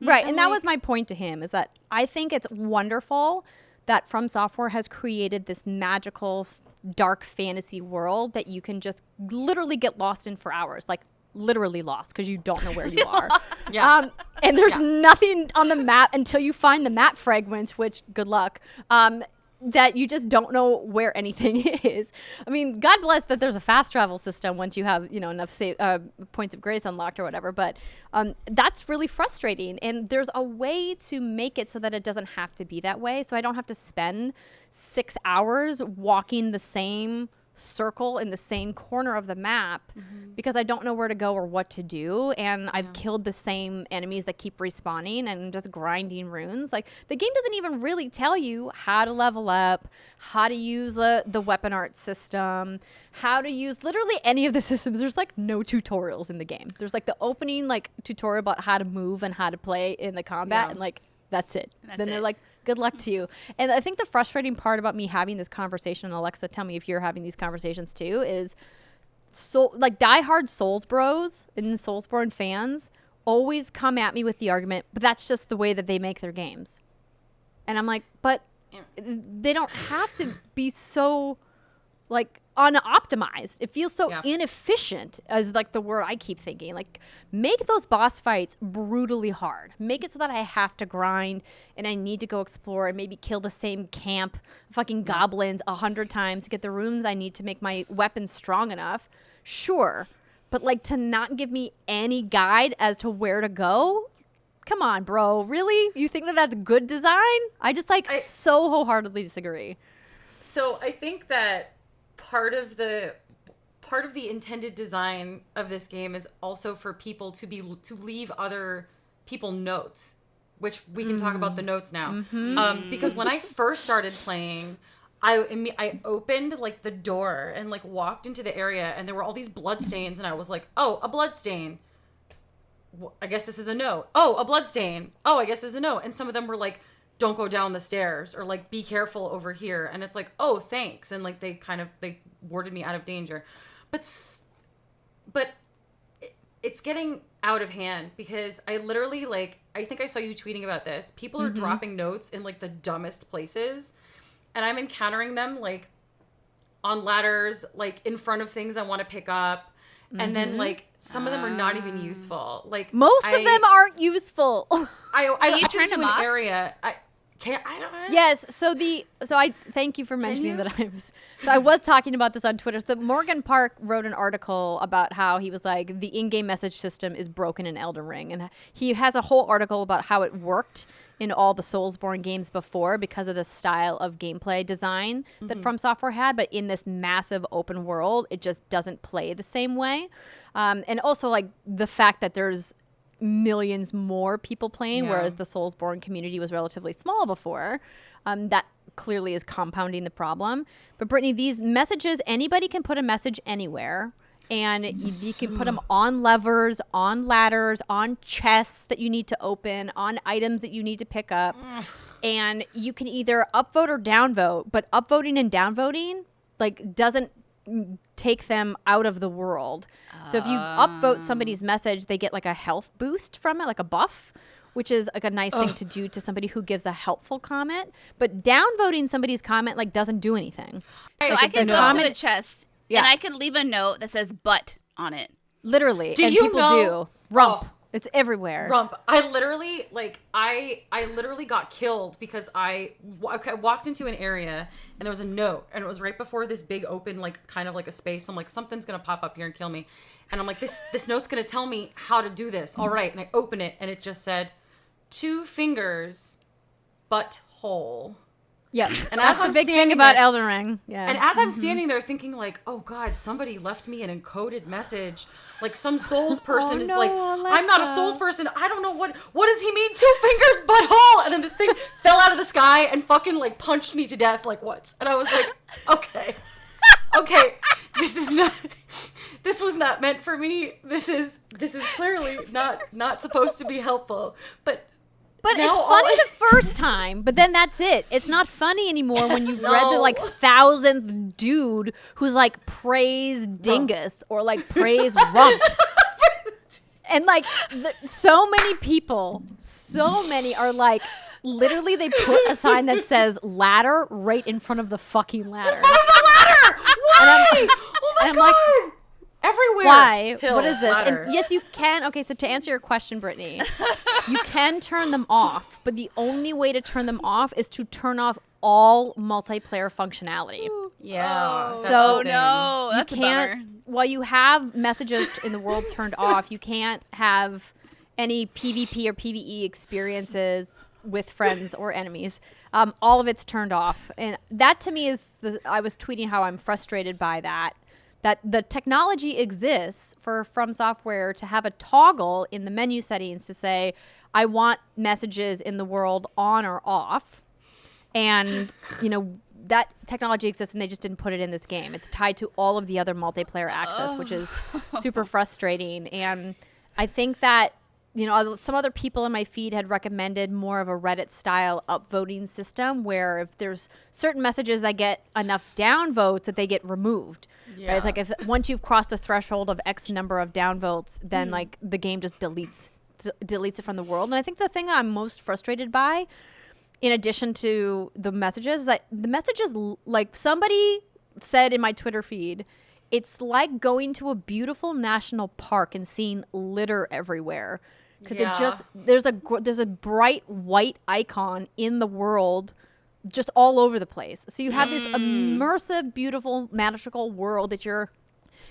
Right. And that was my point to him, is that I think it's wonderful that From Software has created this magical, dark fantasy world that you can just literally get lost in for hours. Like, literally lost because you don't know where you are. Yeah. And there's nothing on the map until you find the map fragments, which, good luck, that you just don't know where anything is. I mean, God bless that there's a fast travel system once you have, enough points of grace unlocked or whatever. But that's really frustrating. And there's a way to make it so that it doesn't have to be that way. So I don't have to spend 6 hours walking the same circle in the same corner of the map because I don't know where to go or what to do, and I've killed the same enemies that keep respawning and just grinding runes. Like, the game doesn't even really tell you how to level up, how to use the weapon art system, how to use literally any of the systems. There's like no tutorials in the game. There's like the opening like tutorial about how to move and how to play in the combat, and like that's it. Then they're like, good luck to you. And I think the frustrating part about me having this conversation, and Alexa, tell me if you're having these conversations too, is like diehard Souls bros and Soulsborne fans always come at me with the argument, but that's just the way that they make their games. And I'm like, but they don't have to be so like unoptimized. It feels so inefficient, as like the word I keep thinking. Like, make those boss fights brutally hard. Make it so that I have to grind and I need to go explore and maybe kill the same camp fucking goblins 100 times to get the runes I need to make my weapons strong enough. Sure. But like, to not give me any guide as to where to go? Come on, bro. Really? You think that that's good design? I just so wholeheartedly disagree. So I think that part of the intended design of this game is also for people to leave other people notes, which we can talk about the notes now. Because when I first started playing, I opened like the door and like walked into the area, and there were all these blood stains, and I was like, oh, a blood stain. Well, I guess this is a note. Oh, a blood stain. Oh, I guess this is a note. And some of them were like, don't go down the stairs, or like, be careful over here. And it's like, oh, thanks. And like, they warded me out of danger. But it's getting out of hand, because I literally, like, I think I saw you tweeting about this. People are dropping notes in like the dumbest places, and I'm encountering them like on ladders, like in front of things I want to pick up. And then like some of them are not even useful. Like, most of them aren't useful. Are you turning them off? Area. I don't know. Yes. So I thank you for mentioning that I was talking about this on Twitter. So Morgan Park wrote an article about how he was like, the in-game message system is broken in Elden Ring, and he has a whole article about how it worked in all the Soulsborne games before because of the style of gameplay design that From Software had, but in this massive open world, it just doesn't play the same way. And also like the fact that there's millions more people playing, whereas the Soulsborne community was relatively small before. That clearly is compounding the problem. But Brittany, these messages, anybody can put a message anywhere. And you can put them on levers, on ladders, on chests that you need to open, on items that you need to pick up. And you can either upvote or downvote. But upvoting and downvoting like doesn't take them out of the world. So if you upvote somebody's message, they get like a health boost from it, like a buff, which is like a nice thing to do to somebody who gives a helpful comment. But downvoting somebody's comment like doesn't do anything. So like I can go to a chest Yeah. and I can leave a note that says "butt" on it. Literally. Do and you people know- do. Rump. Oh. It's everywhere. Rump. I literally got killed because I walked into an area and there was a note and it was right before this big open like kind of like a space. I'm like, something's gonna pop up here and kill me, and I'm like, this note's gonna tell me how to do this. All right, and I open it and it just said 2 fingers butthole. Yeah. And That's as the I'm big thing standing about there- Elden Ring. Yeah. And as I'm standing there thinking like, oh God, somebody left me an encoded message. Like some Souls person is no, like, I'm not a Alexa. Souls person. I don't know what does he mean? 2 fingers, butthole. And then this thing fell out of the sky and fucking like punched me to death like once. And I was like, okay, this was not meant for me. This is clearly not supposed to be helpful. But But now it's all funny I- the first time, but then that's it. It's not funny anymore when you've read the No. like 1,000th dude who's like praise dingus or like praise rump. And like so many people, are like literally they put a sign that says ladder right in front of the fucking ladder. Why? And Oh my I'm God. like, Everywhere. why? Hill, What is this? ladder. And yes, you can. Okay, so to answer your question, Brittany, you can turn them off, but the only way to turn them off is to turn off all multiplayer functionality. Yeah. that's So- the thing. No, that's you a can't, bummer. while you have messages in the world turned off, you can't have any PvP or PvE experiences with friends or enemies. All of it's turned off. And that to me is, I was tweeting how I'm frustrated by that the technology exists for From Software to have a toggle in the menu settings to say, I want messages in the world on or off. And, you know, that technology exists and they just didn't put it in this game. It's tied to all of the other multiplayer access, which is super frustrating. And I think that, you know, some other people in my feed had recommended more of a Reddit style upvoting system where if there's certain messages that get enough downvotes that they get removed. Yeah. Right? It's like if once you've crossed a threshold of X number of downvotes, then like the game just deletes it from the world. And I think the thing that I'm most frustrated by, in addition to the messages, that the messages, like somebody said in my Twitter feed, it's like going to a beautiful national park and seeing litter everywhere. Because Yeah. it just, there's a bright white icon in the world just all over the place. So you have this immersive, beautiful, magical world that you're,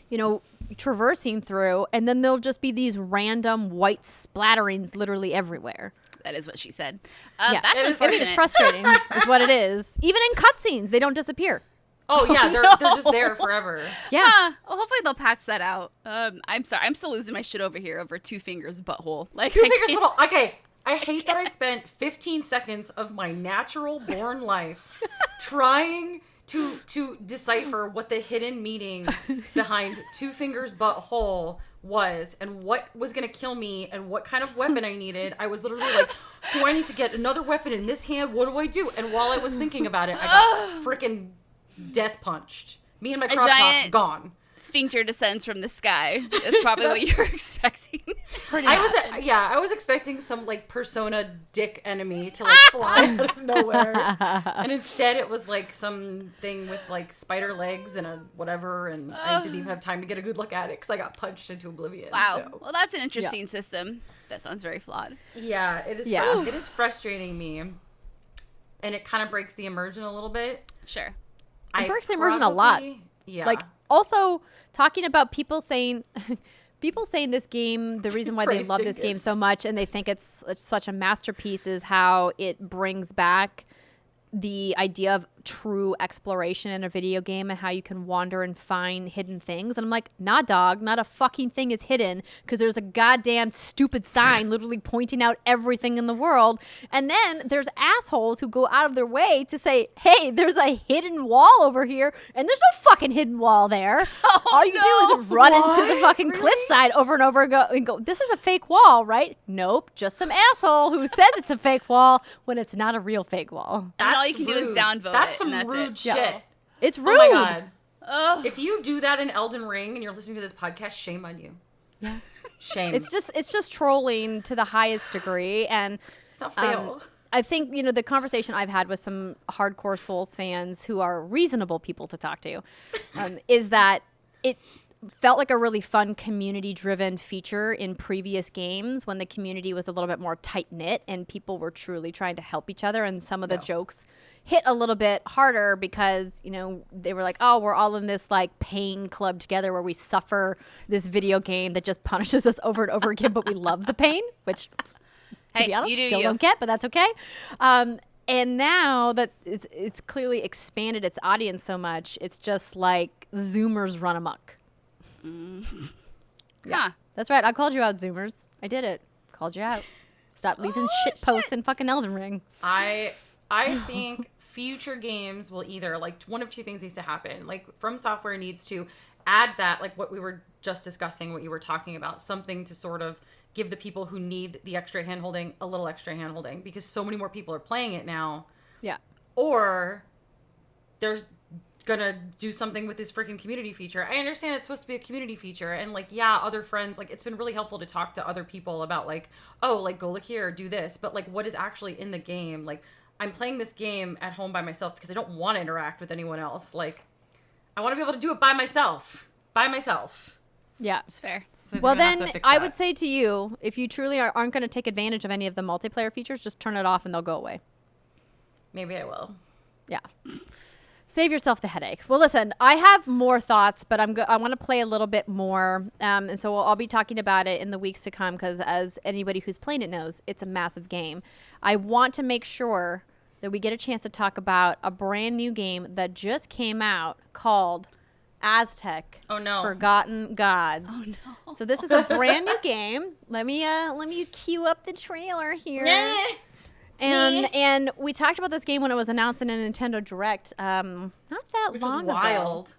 you know, traversing through, and then there'll just be these random white splatterings literally everywhere. That is what she said. Yeah. That's unfortunate. It's frustrating. Is what it is. Even in cutscenes, they don't disappear. Oh yeah, they're just there forever. Yeah. Well, hopefully they'll patch that out. I'm sorry. I'm still losing my shit over here over 2 fingers butthole. Like 2 I fingers can't- butthole. Okay, I hate that I spent 15 seconds of my natural born life trying to decipher what the hidden meaning behind 2 fingers butthole was and what was going to kill me and what kind of weapon I needed. I was literally like, do I need to get another weapon in this hand? What do I do? And while I was thinking about it, I got freaking death punched. Me and my crop top giant- gone. Sphincter descends from the sky. That's probably what you're expecting. Pretty I much. was expecting some like Persona dick enemy to like fly out of nowhere, and instead it was like some thing with like spider legs and a whatever, and I didn't even have time to get a good look at it because I got punched into oblivion. Wow. So. Well, that's an interesting system. That sounds very flawed. Yeah, it is. Yeah. It is frustrating me, and it kind of breaks the immersion a little bit. Sure. It breaks the immersion a lot. Yeah. Like, also talking about people saying this game, the reason why they Praise love this game dingus. so much and they think it's such a masterpiece is how it brings back the idea of true exploration in a video game and how you can wander and find hidden things. And I'm like, nah, dog, not a fucking thing is hidden because there's a goddamn stupid sign literally pointing out everything in the world. And then there's assholes who go out of their way to say, hey, there's a hidden wall over here. And there's no fucking hidden wall there. All you do is run into the fucking cliffside over and over and go, this is a fake wall, right? Nope, just some asshole who says it's a fake wall when it's not a real fake wall. And all you can do is downvote That's it. some and that's rude it. shit. Yeah. It's rude. Oh my God. Oh. If you do that in Elden Ring and you're listening to this podcast, shame on you. Yeah. Shame. It's just trolling to the highest degree. And It's not fail. I think, the conversation I've had with some hardcore Souls fans who are reasonable people to talk to is that it felt like a really fun community-driven feature in previous games when the community was a little bit more tight-knit and people were truly trying to help each other, and some of the jokes hit a little bit harder because, they were like, oh, we're all in this like pain club together where we suffer this video game that just punishes us over and over again, but we love the pain, which, to be honest, still don't get, but that's okay. And now that it's clearly expanded its audience so much, it's just like Zoomers run amok. Yeah. That's right. I called you out, Zoomers. I did it. Called you out. Stop leaving shit posts in fucking Elden Ring. I think future games will either, like, one of two things needs to happen. Like, From Software needs to add that, like what we were just discussing, what you were talking about, something to sort of give the people who need the extra handholding a little extra handholding because so many more people are playing it now. Yeah. Or there's gonna do something with this freaking community feature. I understand it's supposed to be a community feature and like, yeah, other friends, like it's been really helpful to talk to other people about like, oh, like go look here, do this, but like what is actually in the game? Like I'm playing this game at home by myself because I don't want to interact with anyone else. Like I want to be able to do it by myself. Yeah. It's fair. So Well, they're gonna have then to fix I that. would say to you, if you truly aren't going to take advantage of any of the multiplayer features, just turn it off and they'll go away. Maybe I will. Yeah. Save yourself the headache. Well, listen, I have more thoughts, but I want to play a little bit more. And so I'll be talking about it in the weeks to come because as anybody who's playing it knows, it's a massive game. I want to make sure that we get a chance to talk about a brand new game that just came out called Aztech. Oh, no. Forgotten Gods. Oh, no. So this is a brand new game. Let me cue up the trailer here. And we talked about this game when it was announced in a Nintendo Direct not that Which long is wild.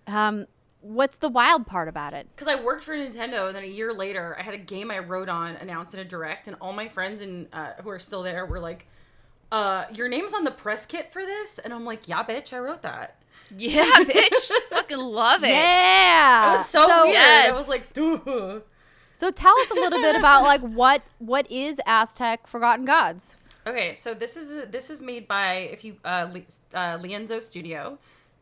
ago. What's the wild part about it? Because I worked for Nintendo, and then a year later, I had a game I wrote on announced in a Direct, and all my friends who are still there were like, your name's on the press kit for this? And I'm like, yeah, bitch, I wrote that. Yeah, bitch. Fucking love it. Yeah. It was so weird. yes. I was like, duh. So tell us a little bit about like what is Aztech Forgotten Gods? Okay, so this is made by Lienzo Studio.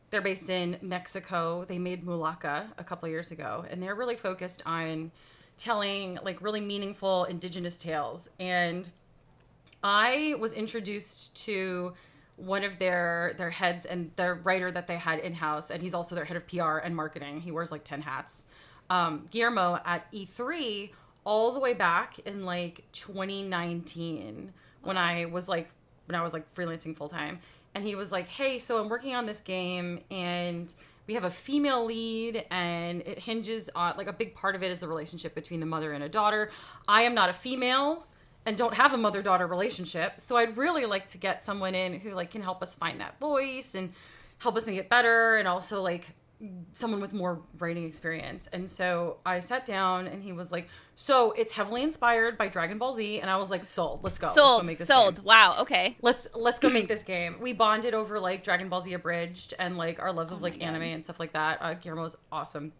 They're based in Mexico. They made Mulaka a couple years ago, and they're really focused on telling like really meaningful indigenous tales. And I was introduced to one of their heads and their writer that they had in-house, and he's also their head of PR and marketing. He wears like 10 hats. Guillermo at E3 all the way back in like 2019 when I was freelancing full time. And he was like, hey, so I'm working on this game and we have a female lead and it hinges on, like a big part of it is the relationship between the mother and a daughter. I am not a female and don't have a mother-daughter relationship. So I'd really like to get someone in who like can help us find that voice and help us make it better, and also like someone with more writing experience. And so I sat down and he was like, so it's heavily inspired by Dragon Ball Z. And I was like, sold, let's go. Let's go make this game. Wow, okay. Let's go make this game. We bonded over like Dragon Ball Z Abridged and like our love of like anime and stuff like that. Guillermo's awesome.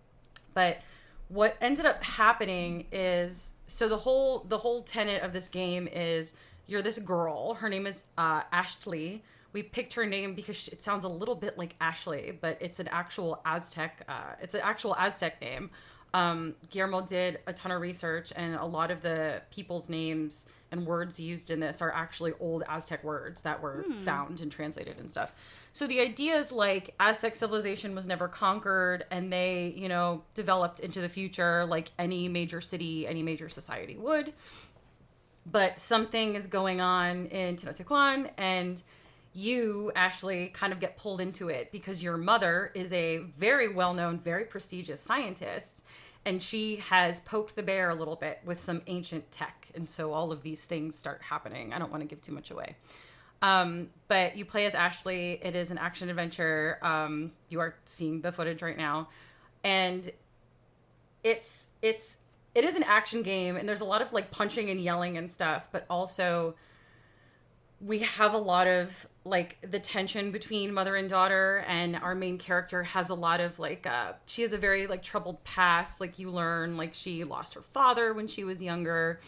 But what ended up happening is, so the whole tenet of this game is you're this girl. Her name is Ashley. We picked her name because it sounds a little bit like Ashley, but it's an actual Aztec. It's an actual Aztec name. Guillermo did a ton of research, and a lot of the people's names and words used in this are actually old Aztec words that were found and translated and stuff. So the idea is like Aztec civilization was never conquered, and they, developed into the future like any major city, any major society would. But something is going on in Tenochtitlan, and you, Ashley, kind of get pulled into it because your mother is a very well-known, very prestigious scientist, and she has poked the bear a little bit with some ancient tech. And so all of these things start happening. I don't want to give too much away. But you play as Ashley. It is an action adventure. You are seeing the footage right now. And it is an action game, and there's a lot of like punching and yelling and stuff, but also we have a lot of like the tension between mother and daughter, and our main character has a lot of like she has a very like troubled past. Like you learn like she lost her father when she was younger,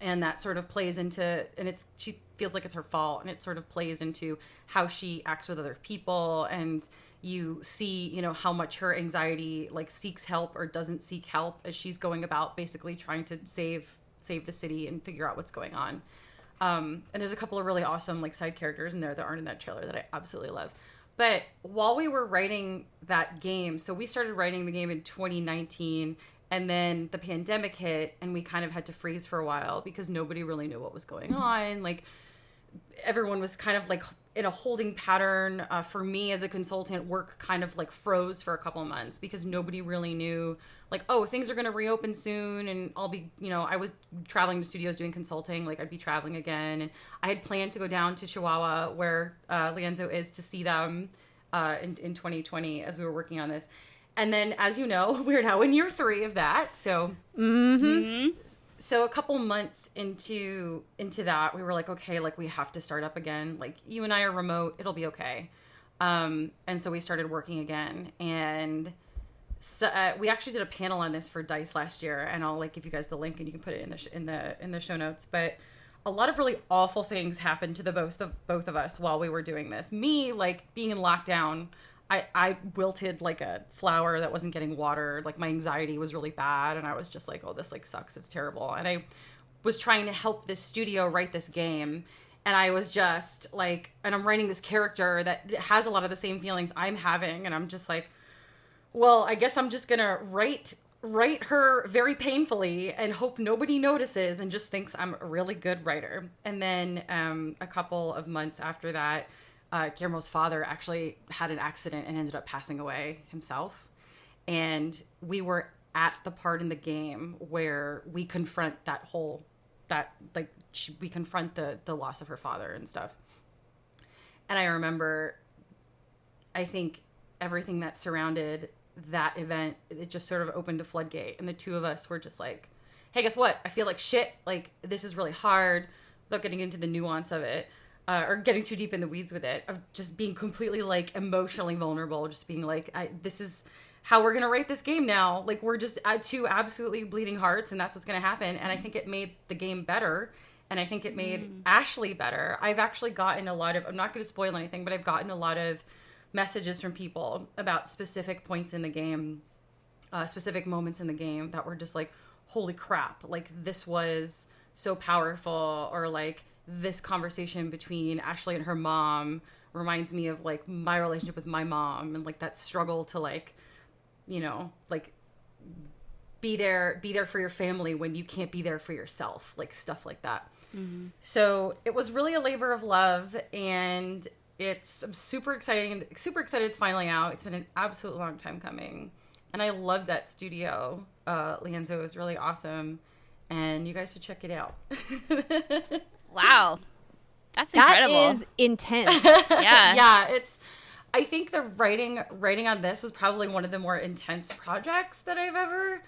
and that sort of plays into, and she feels like it's her fault, and it sort of plays into how she acts with other people. And you see, you know, how much her anxiety like seeks help or doesn't seek help as she's going about basically trying to save the city and figure out what's going on. And there's a couple of really awesome like side characters in there that aren't in that trailer that I absolutely love. But while we were writing that game, so we started writing the game in 2019, and then the pandemic hit, and we kind of had to freeze for a while because nobody really knew what was going on. Like everyone was kind of like in a holding pattern. For me as a consultant, work kind of like froze for a couple of months because nobody really knew like, oh, things are going to reopen soon. And I'll be, you know, I was traveling to studios doing consulting. Like I'd be traveling again. And I had planned to go down to Chihuahua where Lienzo is to see them in 2020 as we were working on this. And then, as you know, we're now in year 3 of that. So, so a couple months into that, we were like, okay, like we have to start up again. Like you and I are remote, it'll be okay. And so we started working again, and so we actually did a panel on this for DICE last year, and I'll like give you guys the link, and you can put it in the show notes. But a lot of really awful things happened to the both of us while we were doing this. Me, like being in lockdown, I wilted like a flower that wasn't getting watered. Like my anxiety was really bad, and I was just like, oh, this like sucks. It's terrible. And I was trying to help this studio write this game, and I was just like, and I'm writing this character that has a lot of the same feelings I'm having, and I'm just like, well, I guess I'm just gonna write her very painfully and hope nobody notices and just thinks I'm a really good writer. And then a couple of months after that, Guillermo's father actually had an accident and ended up passing away himself. And we were at the part in the game where we confront we confront the loss of her father and stuff. And I remember, I think everything that surrounded that event, it just sort of opened a floodgate. And the two of us were just like, hey, guess what? I feel like shit. Like, this is really hard, without getting into the nuance of it. Or getting too deep in the weeds with it, of just being completely like emotionally vulnerable, just being like, this is how we're gonna write this game now. Like we're just two absolutely bleeding hearts, and that's what's gonna happen. And I think it made the game better, and I think it made Ashley better. I've actually gotten a lot of, I'm not gonna spoil anything, but I've gotten a lot of messages from people about specific points in the game, specific moments in the game that were just like, holy crap, like this was so powerful, or like, this conversation between Ashley and her mom reminds me of like my relationship with my mom, and like that struggle to like, you know, like be there for your family when you can't be there for yourself, like stuff like that. Mm-hmm. So it was really a labor of love, and I'm super excited it's finally out. It's been an absolute long time coming, and I love that studio. Lienzo is really awesome, and you guys should check it out. Wow. That's incredible. That is intense. Yeah. Yeah, I think the writing on this was probably one of the more intense projects that I've ever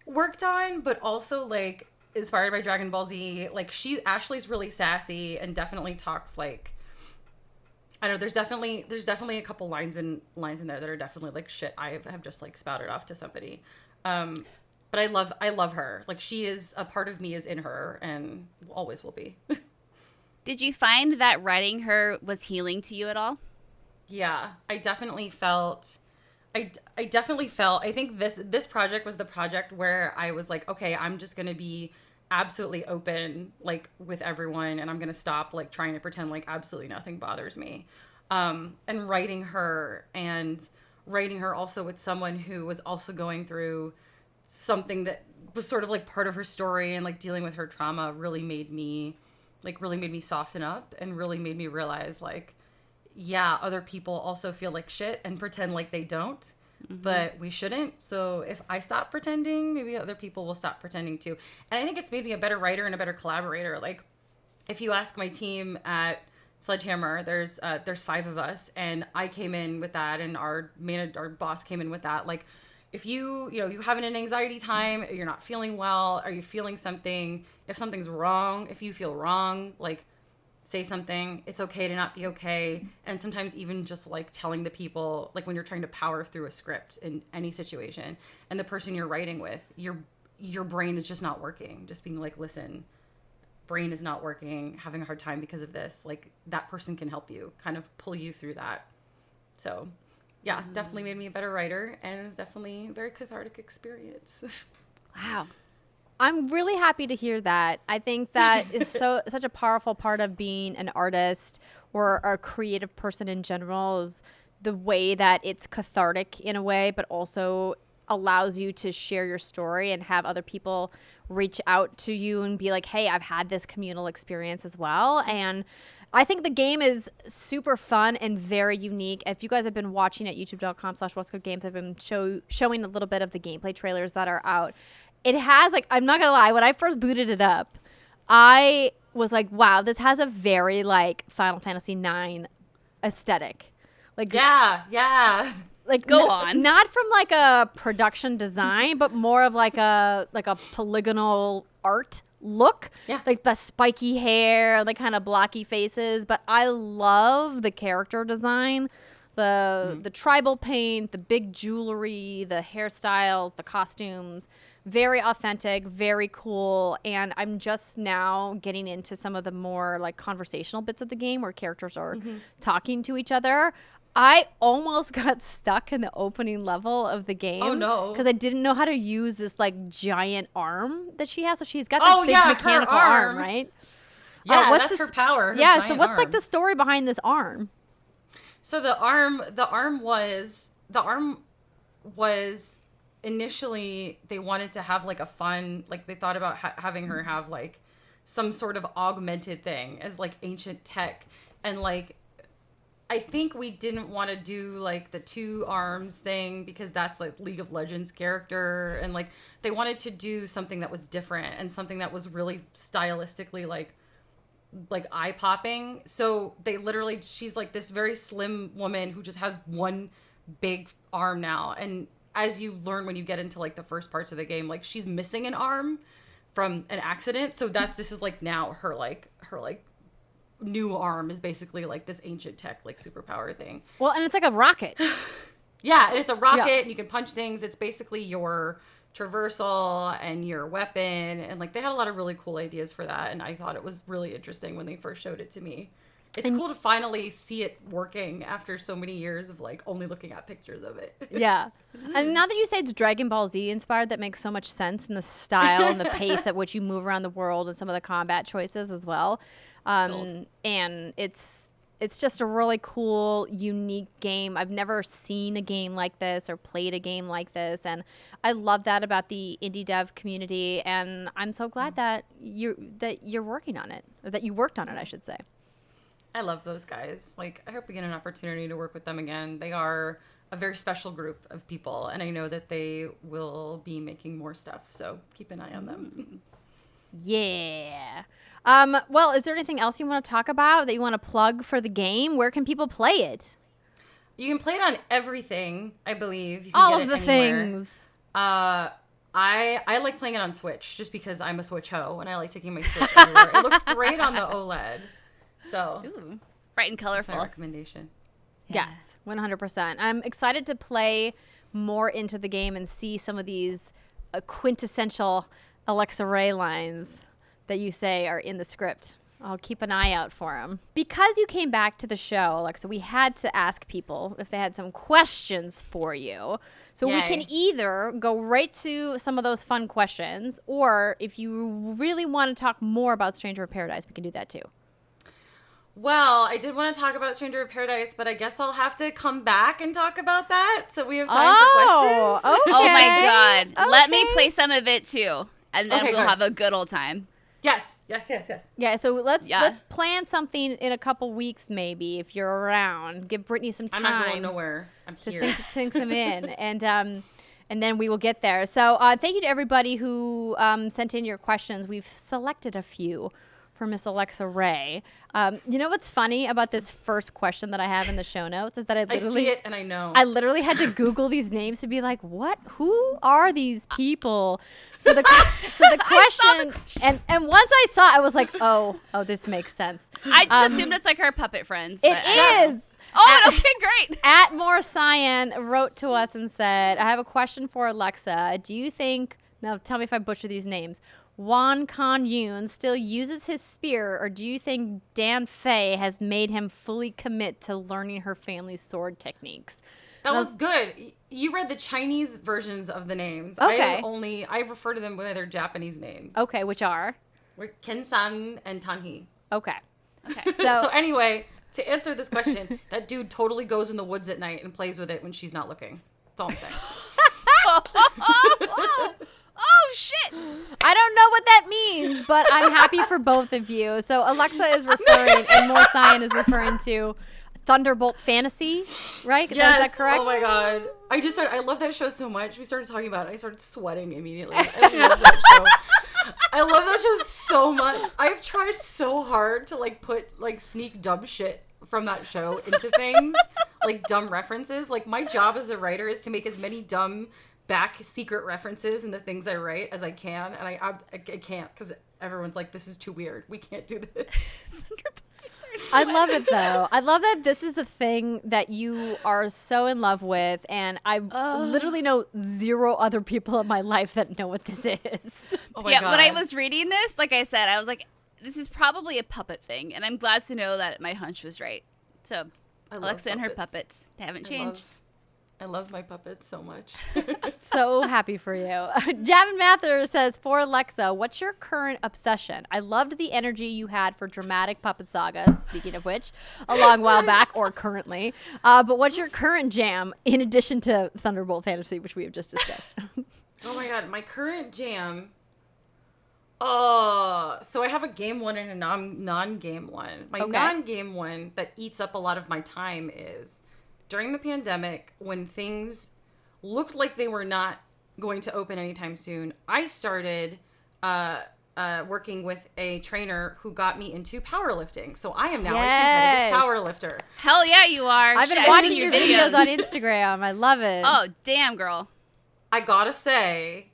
worked on, but also like inspired by Dragon Ball Z. Like Ashley's really sassy and definitely talks like, I don't know, there's definitely a couple lines in there that are definitely like shit I have just like spouted off to somebody. But I love her. Like she is a part of me, is in her, and always will be. Did you find that writing her was healing to you at all? Yeah, I definitely felt. I think this project was the project where I was like, okay, I'm just gonna be absolutely open like with everyone, and I'm gonna stop like trying to pretend like absolutely nothing bothers me. And writing her also with someone who was also going through something that was sort of like part of her story, and like dealing with her trauma really made me like really made me soften up and really made me realize like, yeah, other people also feel like shit and pretend like they don't, but we shouldn't. So if I stop pretending, maybe other people will stop pretending too. And I think it's made me a better writer and a better collaborator. Like if you ask my team at Sledgehammer, there's 5 of us, and I came in with that, and our boss came in with that. Like if you having an anxiety time, you're not feeling well, are you feeling something, if something's wrong, if you feel wrong, like say something. It's okay to not be okay. And sometimes even just like telling the people, like when you're trying to power through a script in any situation and the person you're writing with, your brain is just not working, just being like, listen, brain is not working, having a hard time because of this, like that person can help you kind of pull you through that. So yeah, definitely made me a better writer, and it was definitely a very cathartic experience. Wow. I'm really happy to hear that. I think that is such a powerful part of being an artist or a creative person in general, is the way that it's cathartic in a way, but also allows you to share your story and have other people reach out to you and be like, hey, I've had this communal experience as well. And I think the game is super fun and very unique. If you guys have been watching at youtube.com/whatsgoodgames, I've been showing a little bit of the gameplay trailers that are out. It has, like, I'm not going to lie, when I first booted it up, I was like, wow, this has a very, like, Final Fantasy IX aesthetic. Like, Yeah. Like, Go on. Not from, like, a production design, but more of, like a polygonal art look. Yeah. Like the spiky hair, the kind of blocky faces. But I love the character design. The tribal paint, the big jewelry, the hairstyles, the costumes. Very authentic, very cool. And I'm just now getting into some of the more like conversational bits of the game where characters are talking to each other. I almost got stuck in the opening level of the game. Oh, no. Because I didn't know how to use this like giant arm that she has. So she's got this big mechanical her arm, right? Yeah, that's her power. Yeah, so what's like the story behind this arm? So the arm was initially they wanted to have like a fun, like they thought about having her have like some sort of augmented thing as like ancient tech, and like I think we didn't want to do like the 2 arms thing because that's like League of Legends character, and like they wanted to do something that was different and something that was really stylistically like eye-popping. So they literally, she's like this very slim woman who just has one big arm now, and as you learn when you get into like the first parts of the game, like she's missing an arm from an accident. So this is like now her new arm is basically like this ancient tech like superpower thing. Well, and it's like a rocket. Yeah, and it's a rocket and you can punch things. It's basically your traversal and your weapon, and like they had a lot of really cool ideas for that, and I thought it was really interesting when they first showed it to me. It's cool to finally see it working after so many years of like only looking at pictures of it. Yeah. And now that you say it's Dragon Ball Z inspired, that makes so much sense in the style and the pace at which you move around the world and some of the combat choices as well. And it's just a really cool, unique game. I've never seen a game like this or played a game like this, and I love that about the indie dev community. And I'm so glad that you're working on it, or that you worked on it, I should say. I love those guys. Like, I hope we get an opportunity to work with them again. They are a very special group of people, and I know that they will be making more stuff. So keep an eye on them. Yeah. Well, is there anything else you want to talk about that you want to plug for the game? Where can people play it? You can play it on everything, I believe. You can All get of the it anywhere. things. I like playing it on Switch just because I'm a Switch hoe and I like taking my Switch everywhere. It looks great on the OLED. So, Ooh, bright and that's colorful. my recommendation. Yes, 100%. I'm excited to play more into the game and see some of these quintessential Alexa Ray lines that you say are in the script. I'll keep an eye out for them. Because you came back to the show, Alexa, we had to ask people if they had some questions for you. So we can either go right to some of those fun questions, or if you really want to talk more about Stranger of Paradise, we can do that too. Well, I did want to talk about Stranger of Paradise, but I guess I'll have to come back and talk about that. So we have time for questions. Okay. Oh my God. Okay. Let me play some of it too. And then Okay, we'll good. have a good old time. Yes. Yeah, so let's Yeah. plan something in a couple weeks, maybe, if you're around. Give Brittany some time. I'm not going nowhere. I'm to here. sink some in, and then we will get there. So thank you to everybody who sent in your questions. We've selected a few for Miss Alexa Ray. You know what's funny about this first question that I have in the show notes is that I see it and I know. I literally had to Google these names to be like, what? Who are these people? So the question, and once I saw it, I was like, oh, this makes sense. I just assumed it's like our puppet friends. It but, is. Oh, okay, great. At More Cyan wrote to us and said, I have a question for Alexa. Do you think, now tell me if I butcher these names, Wan Kan Yoon still uses his spear, or do you think Dan Fei has made him fully commit to learning her family's sword techniques? That was good. You read the Chinese versions of the names. Okay. I refer to them by their Japanese names. Okay, which are? Ken-san and Tanhi. Okay. Okay. So anyway, to answer this question, that dude totally goes in the woods at night and plays with it when she's not looking. That's all I'm saying. Oh, shit. I don't know what that means, but I'm happy for both of you. So Alexa is referring, and More Cyan is referring to Thunderbolt Fantasy, right? Yes. Is that correct? Oh my god. I love that show so much. We started talking about it. I started sweating immediately. I love that show. I love that show so much. I've tried so hard to put sneak dumb shit from that show into things, like dumb references. Like my job as a writer is to make as many dumb back secret references in the things I write as I can, and I can't because everyone's like, this is too weird. We can't do this. I love it though. I love that this is a thing that you are so in love with, and I literally know zero other people in my life that know what this is. Oh my Yeah, god. when I was reading this, like I said, I was like, this is probably a puppet thing, and I'm glad to know that my hunch was right. So, I love Alexa and her puppets. puppets, they haven't changed. I love my puppets so much. So happy for you. Javin Mather says, for Alexa, what's your current obsession? I loved the energy you had for dramatic puppet sagas, speaking of which, a long while back or currently. But what's your current jam in addition to Thunderbolt Fantasy, which we have just discussed? Oh my god, my current jam. Oh, so I have a game one and a non-game one. My non-game one that eats up a lot of my time is during the pandemic, when things looked like they were not going to open anytime soon, I started working with a trainer who got me into powerlifting. So I am now a competitive powerlifter. Hell yeah, you are. I've been Shit, I've watching seen your videos on Instagram. I love it. Oh, damn, girl. I gotta say,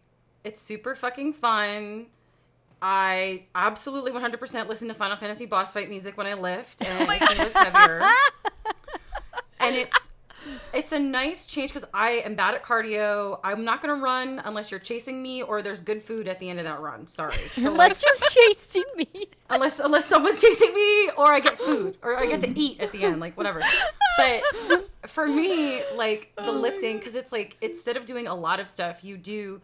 it's super fucking fun. I absolutely 100% listen to Final Fantasy boss fight music when I lift, and it makes me lift heavier. And it's a nice change because I am bad at cardio. I'm not going to run unless you're chasing me or there's good food at the end of that run. Sorry. So unless you're chasing me. Unless someone's chasing me or I get food or I get to eat at the end, like whatever. But for me, like the lifting, because it's like instead of doing a lot of stuff, you do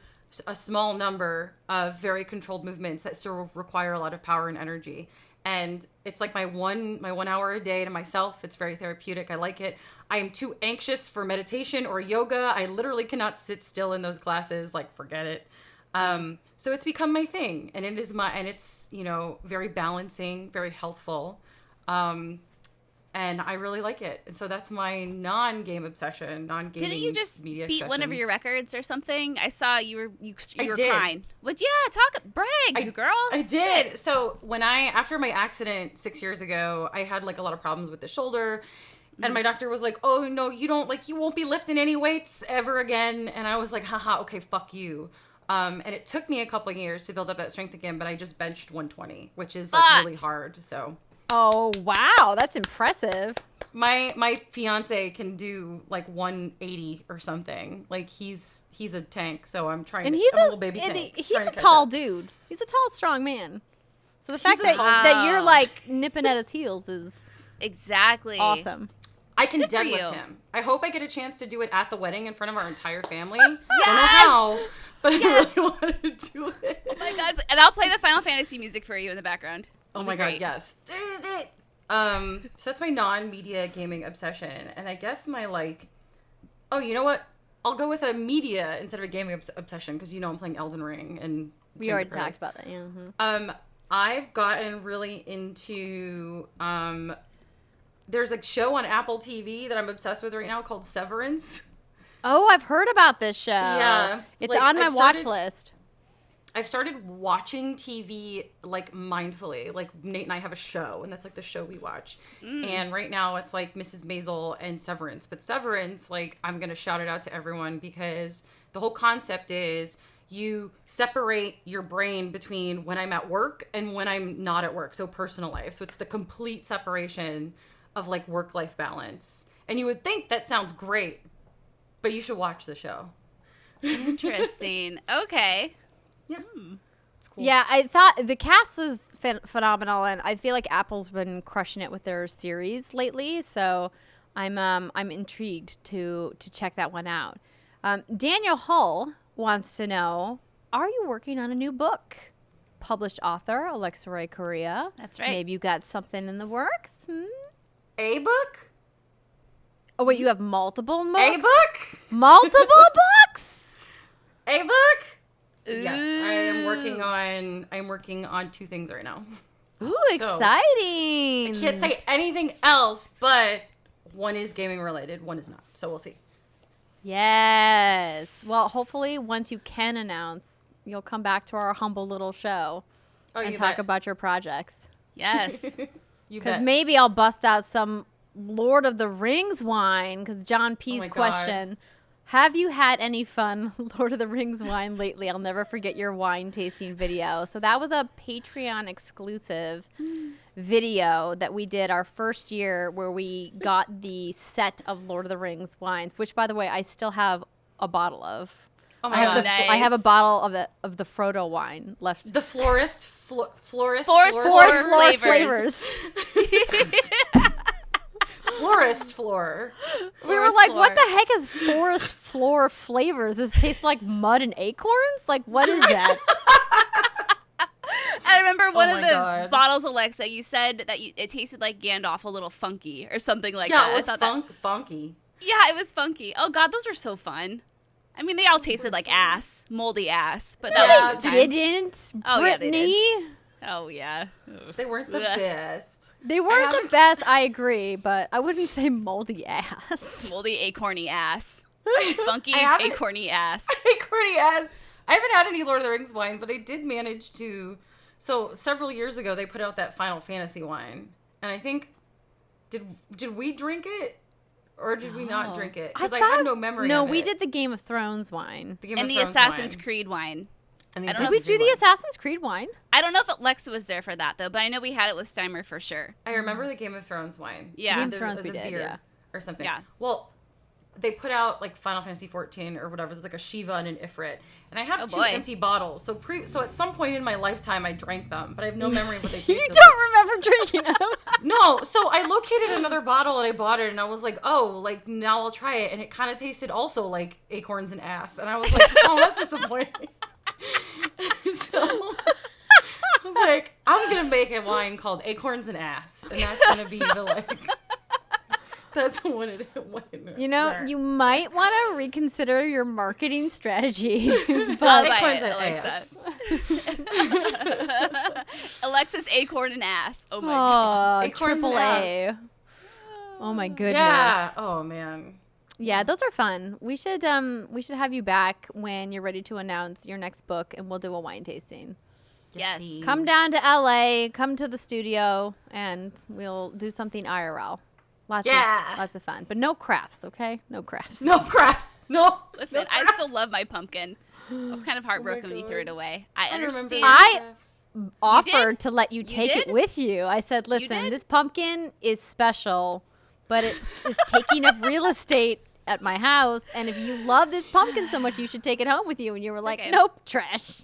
a small number of very controlled movements that still require a lot of power and energy. And it's like my 1 hour a day to myself. It's very therapeutic. I like it. I am too anxious for meditation or yoga. I literally cannot sit still in those classes. Like, forget it. So it's become my thing, and it's, you know, very balancing, very healthful. And I really like it. And so that's my non-game obsession, non-gaming Didn't you just media beat obsession. one of your records or something? I saw you were did. crying. What? Yeah, brag, you girl. I did. Shit. So after my accident 6 years ago, I had like a lot of problems with the shoulder. And my doctor was like, oh, no, you won't be lifting any weights ever again. And I was like, haha, okay, fuck you. And it took me a couple of years to build up that strength again, but I just benched 120, which is like really hard. So. Oh, wow. That's impressive. My fiance can do like 180 or something. Like he's a tank. So I'm trying and to, he's I'm a little baby tank. He's a tall dude. He's a tall, strong man. So the fact that you're like nipping at his heels is exactly awesome. I can Good for deadlift you. him. I hope I get a chance to do it at the wedding in front of our entire family. Yes! Don't know how, but I really want to do it. Oh my god! And I'll play the Final Fantasy music for you in the background. Oh my god, yes. So that's my non-media gaming obsession, and I guess my you know what? I'll go with a media instead of a gaming obsession because you know I'm playing Elden Ring and We already talked about that. Yeah. Mm-hmm. I've gotten really into there's a show on Apple TV that I'm obsessed with right now called Severance. Oh, I've heard about this show. Yeah. It's on my watch list. I've started watching TV like mindfully. Like Nate and I have a show, and that's like the show we watch. And right now it's like Mrs. Maisel and Severance. But Severance, like, I'm going to shout it out to everyone because the whole concept is you separate your brain between when I'm at work and when I'm not at work. So personal life. So it's the complete separation of like work-life balance. And you would think that sounds great, but you should watch the show. Interesting. Okay. Yeah. It's cool. Yeah, I thought the cast is phenomenal, and I feel like Apple's been crushing it with their series lately. So I'm intrigued to check that one out. Daniel Hull wants to know: are you working on a new book? Published author Alexa Ray Corriea. That's right. Maybe you got something in the works. A book? Oh wait, you have multiple books? A book? Multiple books? A book? Ooh. Yes, I'm working on 2 things right now. Ooh, So, exciting! I can't say anything else, but one is gaming related, one is not. So we'll see. Yes. Well, hopefully once you can announce, you'll come back to our humble little show and you talk bet. about your projects. Yes. You Because bet. maybe I'll bust out some Lord of the Rings wine. Because John P's my God. question: have you had any fun Lord of the Rings wine lately? I'll never forget your wine tasting video. So that was a Patreon exclusive video that we did our first year, where we got the set of Lord of the Rings wines, which, by the way, I still have a bottle of. Oh my I have God. I have a bottle of the Frodo wine left. The florist Forest flavors. Florist floor. We were Forest like, floor. what the heck is forest floor flavors? Does it taste like mud and acorns? Like, what is that? I remember one Oh of my the God. bottles, Alexa, you said that it tasted like Gandalf, a little funky or something like Yeah, that. it was I thought funky. Yeah, it was funky. Oh God, those were so fun. I mean, they all tasted like ass, moldy ass, but that Yeah, was a good time. Didn't Oh, yeah, they Brittany? Oh yeah. They weren't the Ugh. best. They weren't the haven't- best, I agree, but I wouldn't say moldy ass. Moldy acorny ass. Funky I haven't- acorny ass. Acorny ass. I haven't had any Lord of the Rings wine, but I did manage to. So several years ago, they put out that Final Fantasy wine, and I think did we drink it or did we not drink it? Because I had no memory. No, of we it. did the Game of Thrones wine. the Game And of the Thrones Assassin's wine. Creed wine. And I don't Did know we Assassin's do Creed the wine. Assassin's Creed wine? I don't know if Alexa was there for that though, but I know we had it with Steimer for sure. I remember the Game of Thrones wine. Yeah. Game of Thrones we did, beer yeah. or something. Yeah. Well, they put out like Final Fantasy 14 or whatever. There's like a Shiva and an Ifrit, and I have Oh, 2 boy. empty bottles. So at some point in my lifetime, I drank them, but I have no memory of what they tasted You like. don't remember drinking them? No, so I located another bottle and I bought it and I was like, oh, like now I'll try it. And it kind of tasted also like acorns and ass. And I was like, oh, that's disappointing. So I was like, I'm going to make a wine called Acorns and Ass. And that's going to be the like, that's what it You know, you might want to reconsider your marketing strategy. I'll But buy Acorns it, and Alexa. ass. Alexa's acorn and ass. Oh my god. oh, Acorns triple and A. Oh my goodness. Yeah. Oh, man. Yeah, those are fun. We should have you back when you're ready to announce your next book, and we'll do a wine tasting. Yes. please. Come down to LA, come to the studio, and we'll do something IRL. Lots of fun, but no crafts, okay? No crafts. No crafts. No. Listen, no I crafts. still love my pumpkin. I was kind of heartbroken when you threw it away. I remember understand. the I- crafts. Offered to let you take did? it with you. I said, listen, did? this pumpkin is special, but it is taking up real estate at my house, and if you love this pumpkin so much, you should take it home with you. And you were like, okay. nope, trash.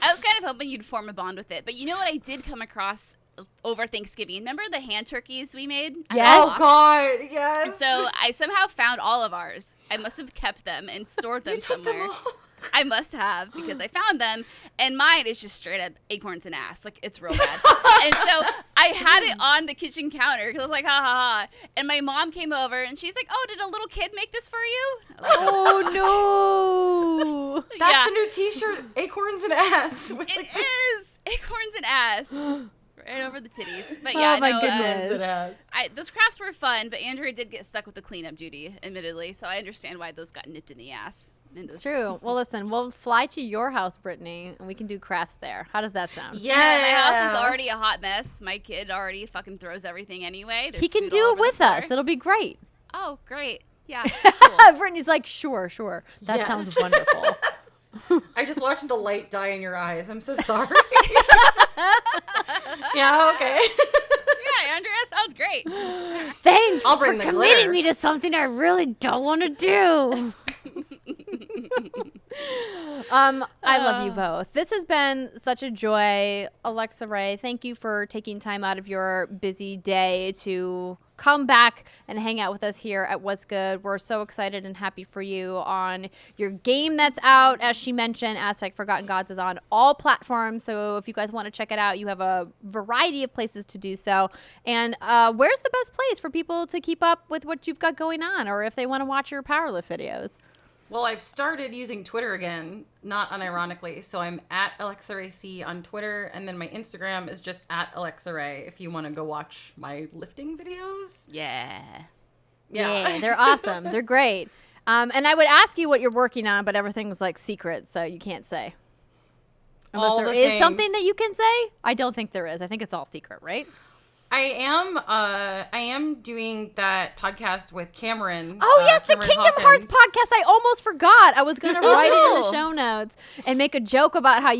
I was kind of hoping you'd form a bond with it. But you know what I did come across over Thanksgiving? Remember the hand turkeys we made? Yes. Oh, God. Yes. So I somehow found all of ours. I must have kept them and stored them You took them somewhere. all. I must have because I found them, and mine is just straight up acorns and ass. Like, it's real bad. And so I had it on the kitchen counter because I was like, ha ha ha. And my mom came over and she's like, oh, did a little kid make this for you? I was like, Oh, no. That's yeah. the new T-shirt, Acorns and Ass. It is. Acorns and ass. Right over the titties. But yeah, Oh my no, goodness. those crafts were fun, but Andrea did get stuck with the cleanup duty, admittedly, so I understand why those got nipped in the ass. It's true. Well, listen, we'll fly to your house, Brittany, and we can do crafts there. How does that sound? Yeah. My house is already a hot mess. My kid already fucking throws everything anyway. There's He can food do all it over with the us. floor. It'll be great. Oh, great. Yeah. Cool. Brittany's like, sure. That Yes. sounds wonderful. I just watched the light die in your eyes. I'm so sorry. Yeah, okay. Yeah, Andrea, sounds great. Thanks I'll for bring the committing glitter. me to something I really don't want to do. I love you both. This has been such a joy. Alexa Ray, thank you for taking time out of your busy day to come back and hang out with us here at What's Good. We're so excited and happy for you on your game that's out. As she mentioned, Aztech Forgotten Gods is on all platforms. So if you guys want to check it out, you have a variety of places to do so. And where's the best place for people to keep up with what you've got going on, or if they want to watch your powerlift videos? Well, I've started using Twitter again, not unironically. So I'm at Alexa Ray C on Twitter, and then my Instagram is just at Alexa Ray if you want to go watch my lifting videos. Yeah. Yeah, they're awesome. They're great. And I would ask you what you're working on, but everything's like secret, so you can't say. Unless All there the is something things. that you can say. I don't think there is. I think it's all secret, right? I am doing that podcast with Cameron. Oh, yes, the Cameron Kingdom Hawkins. Hearts podcast. I almost forgot. I was going to write it in the cool. show notes and make a joke about how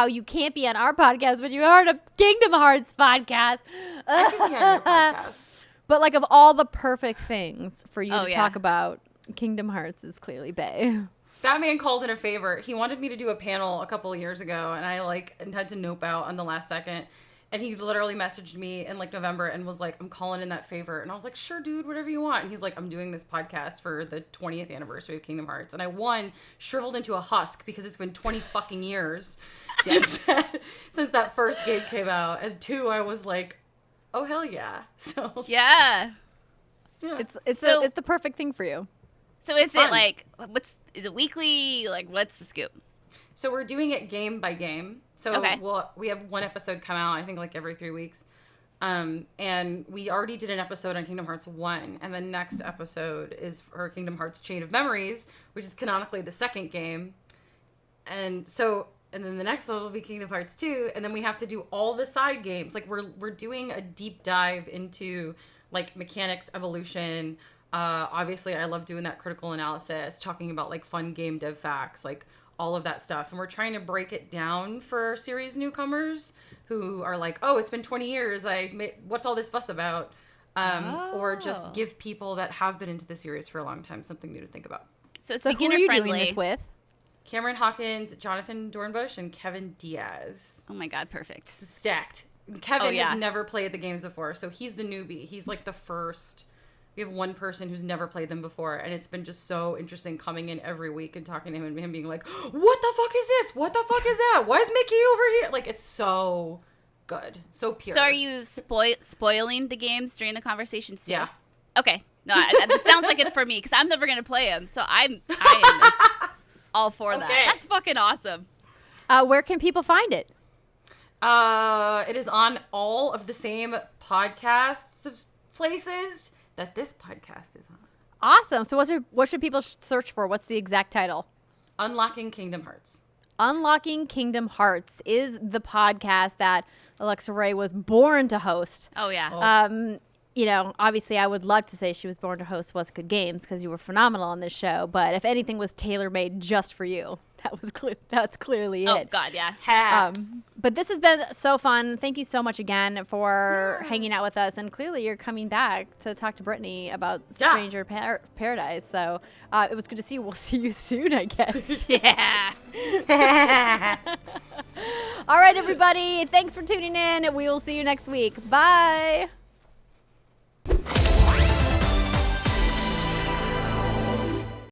you can't be on our podcast, but you are on a Kingdom Hearts podcast. I can be on your podcast. But like of all the perfect things for you Oh, to yeah. talk about, Kingdom Hearts is clearly Bae. That man called in a favor. He wanted me to do a panel a couple of years ago, and I had to nope out on the last second. And he literally messaged me in November and was like, I'm calling in that favor. And I was like, sure, dude, whatever you want. And he's like, I'm doing this podcast for the 20th anniversary of Kingdom Hearts. And I, one, shriveled into a husk because it's been 20 fucking years since that first game came out. And two, I was like, oh, hell yeah. So, Yeah. yeah. It's So- it's the perfect thing for you. So is Fun. it like, is it weekly? Like, what's the scoop? So we're doing it game by game. So Okay. we have one episode come out, I think every 3 weeks. And we already did an episode on Kingdom Hearts 1. And the next episode is for Kingdom Hearts Chain of Memories, which is canonically the second game. And then the next one will be Kingdom Hearts 2. And then we have to do all the side games. Like we're doing a deep dive into mechanics, evolution. Obviously I love doing that critical analysis, talking about fun game dev facts, all of that stuff. And we're trying to break it down for series newcomers who are like, oh, it's been 20 years. What's all this fuss about? Or just give people that have been into the series for a long time something new to think about. So it's So who beginner are you friendly. doing this with? Cameron Hawkins, Jonathan Dornbush, and Kevin Diaz. Oh my God, perfect. Stacked. Kevin yeah. has never played the games before, so he's the newbie. He's the first. We have one person who's never played them before, and it's been just so interesting coming in every week and talking to him and him being like, what the fuck is this? What the fuck is that? Why is Mickey over here? It's so good. So pure. So are you spoiling the games during the conversations too? Yeah. Okay. No, this sounds like it's for me because I'm never going to play them. So I am all for that. Okay. That's fucking awesome. Where can people find it? It is on all of the same podcast places that this podcast is on. Awesome. So what should people search for? What's the exact title? Unlocking Kingdom Hearts. Unlocking Kingdom Hearts is the podcast that Alexa Ray was born to host. Oh, yeah. Obviously I would love to say she was born to host What's Good Games because you were phenomenal on this show. But if anything was tailor-made just for you, that's clearly Oh, it. God, yeah. But this has been so fun. Thank you so much again for hanging out with us. And clearly you're coming back to talk to Brittany about Stranger Paradise. So it was good to see you. We'll see you soon, I guess. Yeah. All right, everybody. Thanks for tuning in. We will see you next week. Bye.